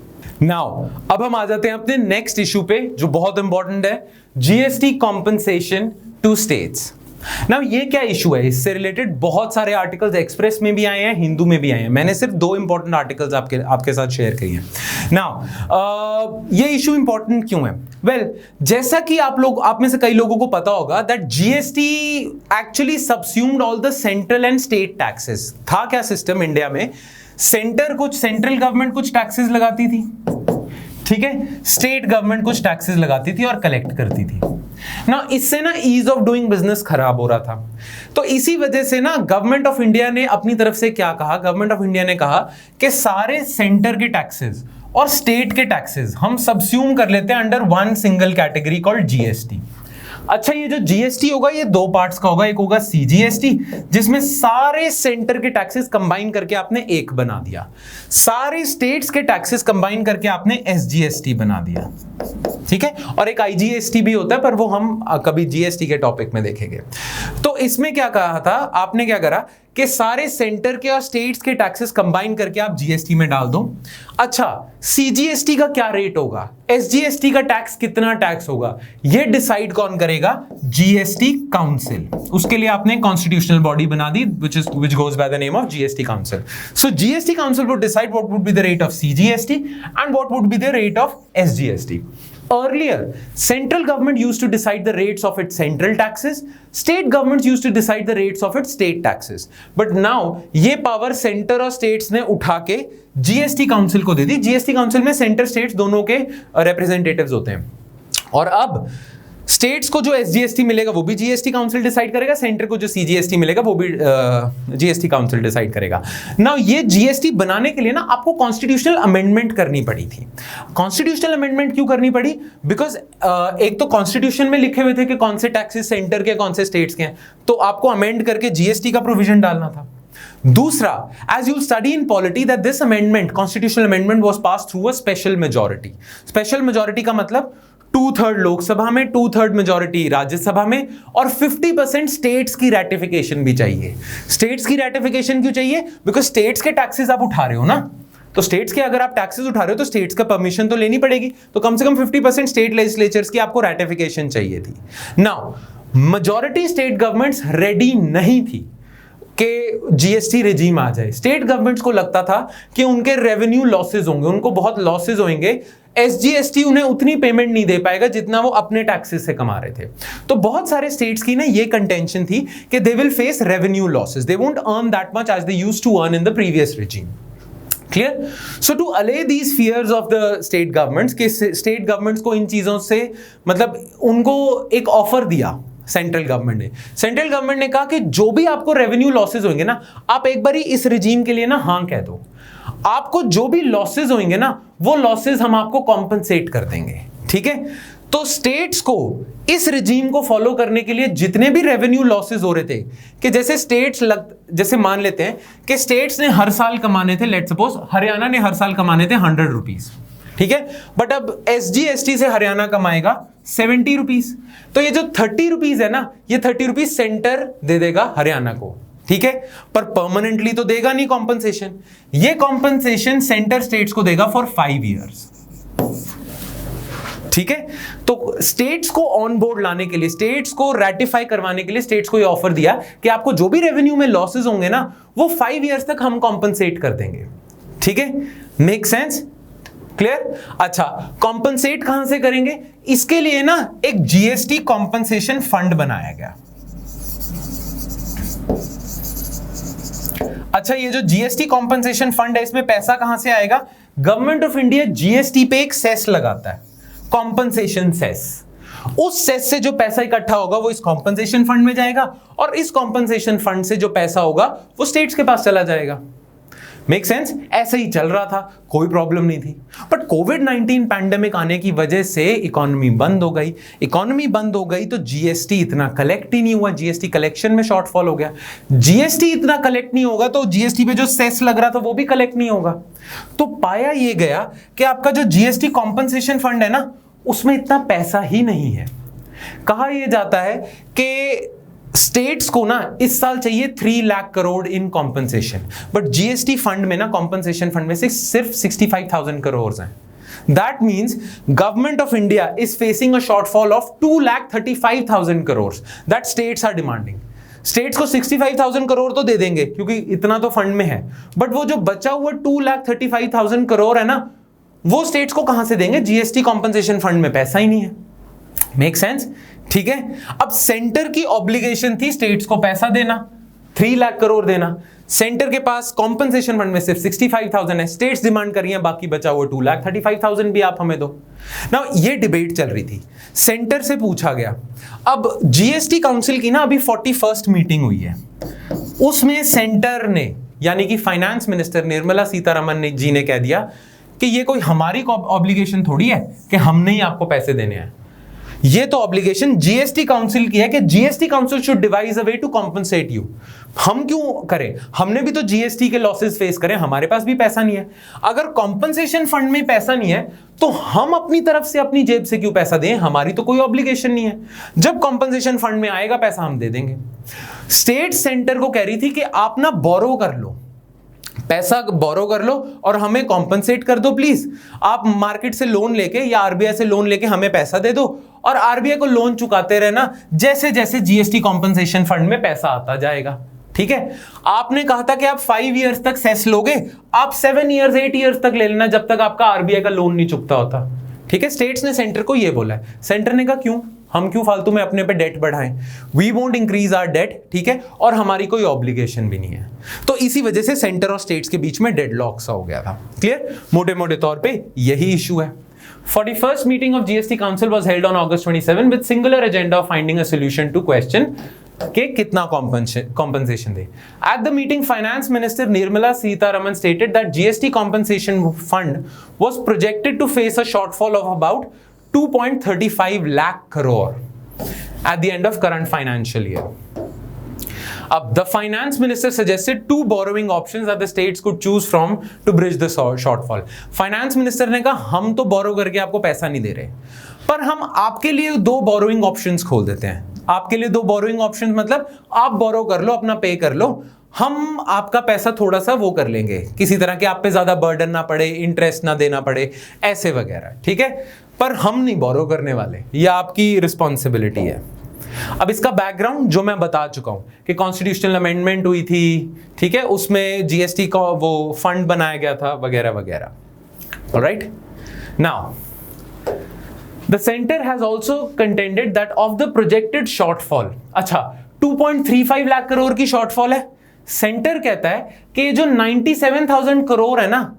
Now अब हम आ जाते हैं अपने नेक्स्ट इशू पे जो बहुत इंपॉर्टेंट है, GST compensation to states. Now ये क्या इशू है, इससे रिलेटेड बहुत सारे आर्टिकल्स एक्सप्रेस में भी आए हैं, हिंदू में भी आए हैं। मैंने सिर्फ 2 इंपॉर्टेंट आर्टिकल्स आपके साथ शेयर किए हैं। नाउ ये इशू इंपॉर्टेंट क्यों है? वेल, जैसा कि आप में से कई लोगों को पता होगा that GST actually subsumed all the central and state taxes. था क्या सिस्टम इंडिया में, सेंट्रल गवर्नमेंट कुछ टैक्सेस लगाती थी, ठीक है, स्टेट गवर्नमेंट कुछ टैक्सेस लगाती थी और कलेक्ट करती थी ना। इससे ना ईज ऑफ डूइंग बिजनेस खराब हो रहा था। तो इसी वजह से ना गवर्नमेंट ऑफ इंडिया ने अपनी तरफ से क्या कहा, गवर्नमेंट ऑफ इंडिया ने कहा कि सारे सेंटर के टैक्सेस और स्टेट के टैक्सेस हम सबस्यूम कर लेते हैं under one single category called GST. अच्छा, ये जो जीएसटी होगा ये 2 पार्ट्स का होगा। एक होगा सीजीएसटी जिसमें सारे सेंटर के टैक्सेस कंबाइन करके आपने एक बना दिया, सारे स्टेट्स के टैक्सेस कंबाइन करके आपने एसजीएसटी बना दिया, ठीक है। और एक आईजीएसटी भी होता है, पर वो हम कभी जीएसटी के टॉपिक में देखेंगे। तो इसमें क्या कहा था आपने, क्या करा कि सारे सेंटर के और स्टेट्स के टैक्सेस कंबाइन करके आप जीएसटी में डाल दो। अच्छा, सीजीएसटी का क्या रेट होगा, एसजीएसटी का टैक्स कितना टैक्स होगा, ये डिसाइड कौन करेगा, जीएसटी काउंसिल। उसके लिए आपने कॉन्स्टिट्यूशनल बॉडी बना दी which goes by the name of GST Council. So GST Council would decide what would be the rate of CGST and what would be the rate of SGST. Earlier, central government used to decide the rates of its central taxes, state governments used to decide the rates of its state taxes. But now ये पावर सेंटर और स्टेट्स ने उठा के जीएसटी काउंसिल को दे दी। जीएसटी काउंसिल में सेंटर स्टेट्स दोनों के रिप्रेजेंटेटिव्स होते हैं, और अब स्टेट्स को जो एसजीएसटी मिलेगा वो भी जीएसटी काउंसिल डिसाइड करेगा, सेंटर को जो सीजीएसटी मिलेगा वो भी जीएसटी काउंसिल डिसाइड करेगा। नाउ ये जीएसटी बनाने के लिए ना आपको कॉन्स्टिट्यूशनल अमेंडमेंट करनी पड़ी थी। कॉन्स्टिट्यूशनल अमेंडमेंट क्यों करनी पड़ी? बिकॉज एक तो कॉन्स्टिट्यूशन में लिखे हुए थे कि कौन से टैक्सेस सेंटर के कौन से स्टेट्स के हैं, तो आपको अमेंड करके जीएसटी का प्रोविजन डालना था। दूसरा, as you'll study in polity that this amendment, constitutional amendment was passed through a special majority. Special majority का मतलब 2/3 लोकसभा में, 2/3 मेजॉरिटी राज्यसभा में, और 50% स्टेट्स की रैटिफिकेशन भी चाहिए। स्टेट्स की रैटिफिकेशन क्यों चाहिए? बिकॉज स्टेट्स के टैक्सेस आप उठा रहे हो ना, तो स्टेट्स के अगर आप टैक्सेस उठा रहे हो तो स्टेट्स का परमिशन तो लेनी पड़ेगी, तो कम से कम 50% स्टेट लेजिस्लेचर्स की आपको रैटिफिकेशन चाहिए थी। Now majority state governments ready नहीं थी कि जीएसटी रेजीम आ जाए। स्टेट गवर्नमेंट्स को लगता था कि उनके रेवेन्यू लॉसेस होंगे, उनको बहुत लॉसेस होंगे, एसजीएसटी उन्हें उतनी पेमेंट नहीं दे पाएगा जितना वो अपने टैक्सेस से कमा रहे थे। तो बहुत सारे स्टेट्स की ना ये कंटेंशन थी कि they will face revenue losses, they won't earn that much as they used to earn in the previous regime. Clear? So to allay these fears of the state governments, के स्टेट गवर्नमेंट्स को इन चीजों से मतलब उनको एक ऑफर दिया सेंट्रल गवर्नमेंट ने कहा कि जो भी आपको रेवेन्यू लॉसेज होंगे ना, आप एक बार इस रिजीम के लिए ना हाँ कह दो, आपको जो भी लॉसेज होंगे ना वो लॉसेज हम आपको कॉम्पनसेट कर देंगे, ठीक है। तो स्टेट्स को इस रिजीम को फॉलो करने के लिए जितने भी रेवेन्यू लॉसेज हो रहे थे, कि जैसे मान लेते हैं कि स्टेट्स ने हर साल कमाने थे, लेट्स सपोज हरियाणा ने हर साल कमाने थे 100 रुपीज, ठीक है, बट अब SGST से हरियाणा कमाएगा 70 रुपीज, तो ये जो 30 रुपीज है ना, ये 30 रुपीज सेंटर दे देगा हरियाणा को, ठीक है, पर परमानेंटली तो देगा नहीं कॉम्पनसेशन, ये कॉम्पनसेशन सेंटर स्टेट्स को देगा फॉर 5 ईयर्स, ठीक है। तो स्टेट्स को ऑन बोर्ड लाने के लिए, स्टेट्स को रेटिफाई करवाने के लिए स्टेट्स को ये ऑफर दिया कि आपको जो भी रेवेन्यू में लॉसेस होंगे ना वो 5 ईयर्स तक हम कॉम्पनसेट कर देंगे, ठीक है, मेक सेंस, क्लियर। अच्छा, कॉम्पनसेट कहां से करेंगे, इसके लिए ना एक GST कॉम्पनसेशन फंड बनाया गया। अच्छा, ये जो GST कॉम्पनसेशन फंड है, इसमें पैसा कहां से आएगा, गवर्नमेंट ऑफ इंडिया GST पे एक सेस लगाता है, कॉम्पनसेशन सेस, उस सेस से जो पैसा इकट्ठा होगा वो इस कॉम्पनसेशन फंड में जाएगा, और इस कॉम्पनसेशन फंड से जो पैसा होगा वो स्टेट्स के पास चला जाएगा, मेक सेंस। ऐसे ही चल रहा था, कोई प्रॉब्लम नहीं थी, बट कोविड-19 पैंडेमिक आने की वजह से इकोनॉमी बंद हो गई, तो GST इतना कलेक्ट ही नहीं हुआ, GST कलेक्शन में शॉर्टफॉल हो गया, GST इतना कलेक्ट नहीं होगा तो GST पे जो सेस लग रहा था वो भी कलेक्ट नहीं होगा, तो पाया ये गया कि आपका जो GST कॉम्पनसेशन फंड है ना उसमें इतना पैसा ही नहीं है। कहा यह जाता है कि स्टेट्स को ना इस साल चाहिए 3 लाख करोड़ इन कॉम्पनसेशन, बट GST फंड में ना, कॉम्पनसेशन फंड में से सिर्फ 65,000 करोड़ हैं। That means government of India is facing a shortfall of 2,35,000 crores that states are demanding. States को 65,000 करोड़ तो दे देंगे क्योंकि इतना तो फंड में है, बट वो जो बचा हुआ 2,35,000 करोड़ है ना वो स्टेट्स को कहां से देंगे, GST कॉम्पनसेशन फंड में पैसा ही नहीं है, मेक सेंस, ठीक है। अब सेंटर की ऑब्लिगेशन थी स्टेट्स को पैसा देना, 3 लाख करोड़ देना, सेंटर के पास कॉम्पनसेशन फंड में सिर्फ 65,000 है, स्टेट्स डिमांड कर रही हैं बाकी बचा हुआ 2,35,000 भी आप हमें दो ना। ये डिबेट चल रही थी, सेंटर से पूछा गया, अब GST काउंसिल की ना अभी 41st मीटिंग हुई है, उसमें सेंटर ने यानी कि फाइनेंस मिनिस्टर निर्मला सीतारमन जी ने कह दिया कि ये कोई हमारी ऑब्लिगेशन थोड़ी है कि हमने ही आपको पैसे देने हैं, ये तो ऑब्लिगेशन GST काउंसिल की है कि GST council should devise a way to compensate you. हम क्यों करें, हमने भी तो GST के लॉसेस फेस करें, हमारे पास भी पैसा नहीं है। अगर कॉम्पनसेशन फंड में पैसा नहीं है तो हम अपनी तरफ से अपनी जेब से क्यों पैसा दें, हमारी तो कोई ऑब्लिगेशन नहीं है। जब कॉम्पनसेशन फंड में आएगा पैसा हम दे देंगे। स्टेट सेंटर को कह रही थी कि आप ना बोरो कर लो, पैसा बोरो कर लो और हमें कॉम्पनसेट कर दो प्लीज। आप मार्केट से लोन लेके या RBI से लोन लेके हमें पैसा दे दो और RBI को लोन चुकाते रहना जैसे जैसे GST कॉम्पनसेशन फंड में पैसा आता जाएगा, ठीक है। आपने कहा था कि आप 5 इयर्स तक सेस लोगे, आप 7 इयर्स 8 इयर्स तक ले लेना जब तक आपका RBI का लोन नहीं चुकता होता, ठीक है। स्टेट्स ने सेंटर को यह बोला है, सेंटर ने कहा क्यों, हम क्यों फालतू में अपने पे डेट बढ़ाएं, we won't increase our debt, ठीक है, और हमारी कोई ऑब्लिगेशन भी नहीं है। तो इसी वजह से सेंटर और स्टेट्स के बीच में डेडलॉक सा हो गया था, क्लियर। मोटे मोटे तौर पे यही इशू है। 41st meeting of GST Council was held on August 27 with singular agenda of finding a solution to question कि कितना compensation they. At the meeting, Finance Minister Nirmala Sitharaman stated that GST compensation fund was projected to face a shortfall of about 2.35 lakh crore at the end of current financial year. The finance minister suggested 2 borrowing options that the states could choose from to bridge the shortfall. Finance minister ने कहा हम तो borrow करके आपको पैसा नहीं दे रहे, पर हम आपके लिए 2 borrowing options खोल देते हैं। आपके लिए 2 borrowing options मतलब आप borrow कर लो, अपना पे कर लो, हम आपका पैसा थोड़ा सा वो कर लेंगे, किसी तरह के आप पे ज्यादा बर्डन ना पड़े, इंटरेस्ट ना देना पड़े, ऐसे वगैरह, ठीक है। पर हम नहीं बोरो करने वाले, ये आपकी रिस्पॉन्सिबिलिटी है। अब इसका बैकग्राउंड जो मैं बता चुका हूं कि कॉन्स्टिट्यूशनल अमेंडमेंट हुई थी, ठीक है, उसमें GST का वो फंड बनाया गया था वगैरह वगैरह। Alright, now the centre has also contended that of the projected shortfall, अच्छा 2.35 लाख करोड़ की शॉर्टफॉल है। सेंटर कहता है कि जो 97,000 करोड़ है ना,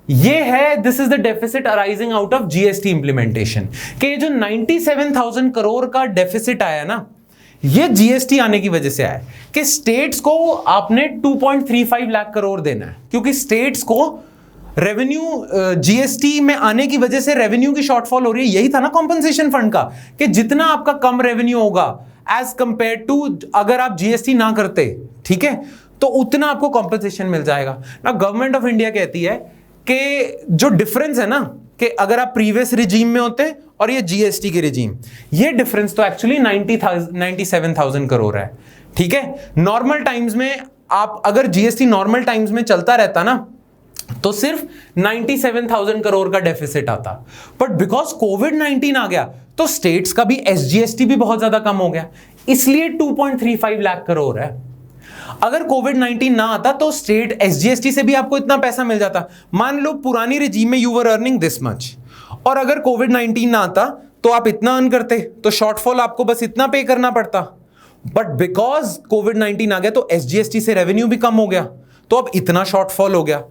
ये है this is the deficit arising out of GST implementation, कि जो 97,000 करोड़ का डेफिसिट आया ना, ये जीएसटी आने की वजह से आया है कि स्टेट्स को आपने 2.35 लाख करोड़ देना है, क्योंकि स्टेट्स को रेवेन्यू जीएसटी में आने की वजह से रेवेन्यू की शॉर्टफॉल हो रही है। यही था ना कॉम्पनसेशन फंड का, कि जितना आपका कम रेवेन्यू होगा एज कंपेयर टू अगर आप जीएसटी ना करते, ठीक है, तो उतना आपको कॉम्पनसेशन मिल जाएगा ना। गवर्नमेंट ऑफ इंडिया कहती है कि जो डिफरेंस है ना, कि अगर आप प्रीवियस रिजीम में होते और ये जीएसटी के रिजीम, ये डिफरेंस तो एक्चुअली 97,000 करोड़ है, ठीक है। नॉर्मल टाइम्स में आप अगर जीएसटी नॉर्मल टाइम्स में चलता रहता ना, तो सिर्फ 97,000 करोड़ का डेफिसिट आता, बट बिकॉज कोविड-19 आ गया तो स्टेट्स का भी एसजीएसटी भी बहुत ज्यादा कम हो गया, इसलिए 2.35 लाख करोड़ है। अगर कोविड-19 ना आता तो स्टेट एसजीएसटी से भी आपको इतना पैसा मिल जाता। मान लो पुरानी रिजीम में you were earning this much, और अगर कोविड-19 ना आता तो आप इतना अर्न करते, तो शॉर्टफॉल आपको बस इतना पे करना पड़ता। बट बिकॉज कोविड-19 आ गया तो एसजीएसटी से रेवेन्यू भी कम हो गया, तो अब इतना शॉर्टफॉल हो गया।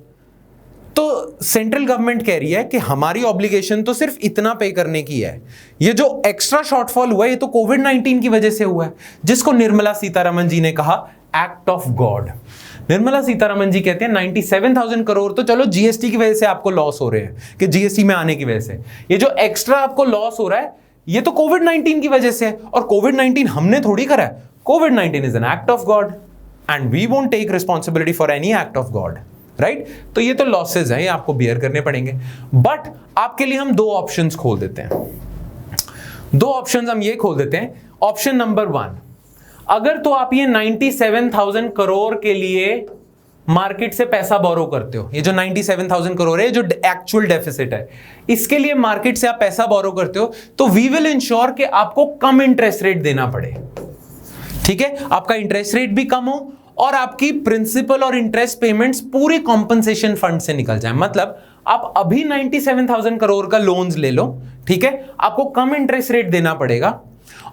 तो सेंट्रल गवर्नमेंट कह रही है कि हमारी ऑब्लिगेशन तो सिर्फ इतना पे करने की है, ये जो एक्स्ट्रा शॉर्टफॉल हुआ है ये तो कोविड-19 की वजह से हुआ है, जिसको निर्मला सीतारमण जी ने कहा act of God. Nirmala Sitharaman ji कहते हैं 97,000 करोड़ तो चलो जीएसटी की वजह से आपको लॉस हो रहे हैं, कि जीएसटी में आने की वजह से ये जो एक्स्ट्रा आपको लॉस हो रहा है ये तो कोविड-19 की वजह से है, और कोविड-19 हमने थोड़ी करा है। कोविड-19 is an act of God and we won't take responsibility for any act of God, right. तो ये तो लॉसेज हैं, ये आपको बियर करने पड़ेंगे। बट आपके लिए हम दो ऑप्शंस खोल देते हैं, दो ऑप्शंस हम ये खोल देते हैं। ऑप्शन नंबर 1, अगर तो आप ये 97,000 करोड़ के लिए मार्केट से पैसा बोरो करते हो, ये जो 97,000 करोड़ है जो एक्चुअल डेफिसिट है, इसके लिए मार्केट से आप पैसा बोरो करते हो, तो वी विल इंश्योर कि आपको कम इंटरेस्ट रेट देना पड़े, ठीक है। आपका इंटरेस्ट रेट भी कम हो और आपकी प्रिंसिपल और इंटरेस्ट पेमेंट्स पूरे कॉम्पनसेशन फंड से निकल जाए। मतलब आप अभी 97,000 करोड़ का लोन्स ले लो, ठीक है, आपको कम इंटरेस्ट रेट देना पड़ेगा,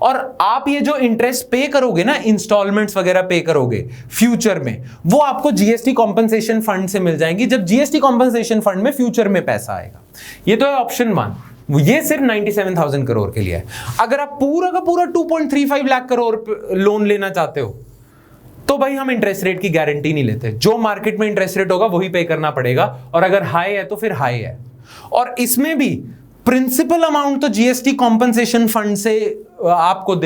और आप ये जो इंटरेस्ट पे करोगे ना, इंस्टॉलमेंट्स वगैरह पे करोगे फ्यूचर में, वो आपको जीएसटी कॉम्पनसेशन फंड से मिल जाएंगी, जब जीएसटी कॉम्पनसेशन फंड में फ्यूचर में पैसा आएगा। ये तो है ऑप्शन 1, ये सिर्फ 97,000 करोड़ के लिए है। अगर आप पूरा का पूरा 2.35 लाख करोड़ लोन लेना चाहते हो तो भाई हम इंटरेस्ट रेट की गारंटी नहीं लेते, जो मार्केट में इंटरेस्ट रेट होगा वही पे करना पड़ेगा, और अगर हाई है तो फिर हाई है। और इसमें भी प्रिंसिपल अमाउंट तो जीएसटी कॉम्पनसेशन फंड से आपको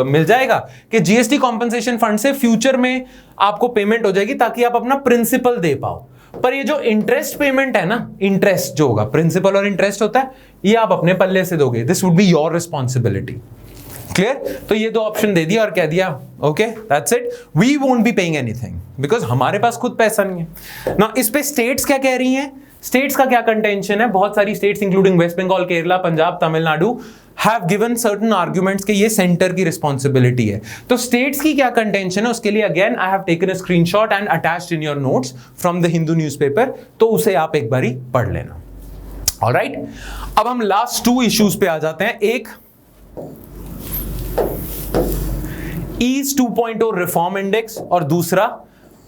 मिल जाएगा, कि जीएसटी कॉम्पनसेशन फंड से फ्यूचर में आपको पेमेंट हो जाएगी ताकि आप अपना प्रिंसिपल दे पाओ। पर ये जो इंटरेस्ट पेमेंट है ना, इंटरेस्ट जो होगा, प्रिंसिपल और इंटरेस्ट होता है, ये आप अपने पल्ले से दोगे, this would be your responsibility. Clear. तो ये दो ऑप्शन दे दिया और कह दिया okay that's it, we won't be paying anything because हमारे पास खुद पैसा नहीं है ना। इस पे स्टेट्स क्या कह रही हैं, स्टेट्स का क्या कंटेंशन है, बहुत सारी states including West Bengal, Kerala, Punjab, Tamil Nadu have given certain arguments कि ये सेंटर की रिस्पॉन्सिबिलिटी है। तो स्टेट्स की क्या कंटेंशन है उसके लिए again I have taken a screenshot and attached in your notes from the Hindu newspaper, तो उसे आप एक बारी पढ़ लेना। ऑलराइट, अब हम लास्ट 2 इश्यूज पे आ जाते हैं। एक ईज 2.0 रिफॉर्म इंडेक्स और दूसरा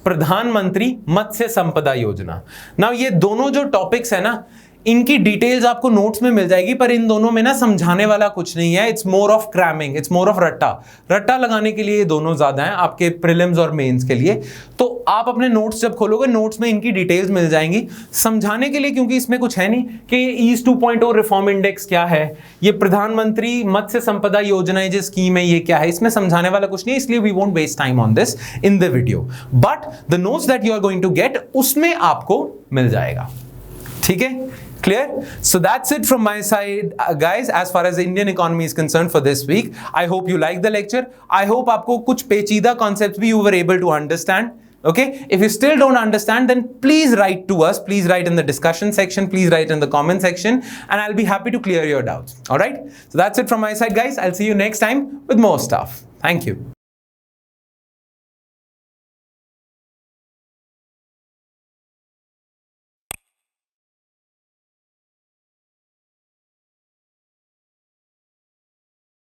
प्रधानमंत्री मत्स्य संपदा योजना। ना ये दोनों जो टॉपिक्स है ना, इनकी डिटेल्स आपको नोट्स में मिल जाएगी, पर इन दोनों में ना समझाने वाला कुछ नहीं है। It's more of cramming, it's more of रट्टा लगाने के लिए ये दोनों ज्यादा हैं आपके प्रीलिम्स और मेंस के लिए। तो आप अपने नोट्स जब खोलोगे, नोट्स में इनकी डिटेल्स मिल जाएंगी समझाने के लिए, क्योंकि इसमें कुछ है नहीं कि ये ईज 2.0 रिफॉर्म इंडेक्स क्या है, ये प्रधानमंत्री मत्स्य संपदा योजना ये जो स्कीम है ये क्या है, इसमें समझाने वाला कुछ नहीं, इसलिए we won't waste time on this in the video. But the notes that you are going to get उसमें आपको मिल जाएगा, ठीक है। Clear? So that's it from my side, guys, as far as Indian economy is concerned for this week. I hope you liked the lecture. I hope आपको कुछ पेचीदा concepts भी you were able to understand. Okay? If you still don't understand, then please write to us. Please write in the discussion section. Please write in the comment section, and I'll be happy to clear your doubts. All right? So that's it from my side, guys. I'll see you next time with more stuff. Thank you.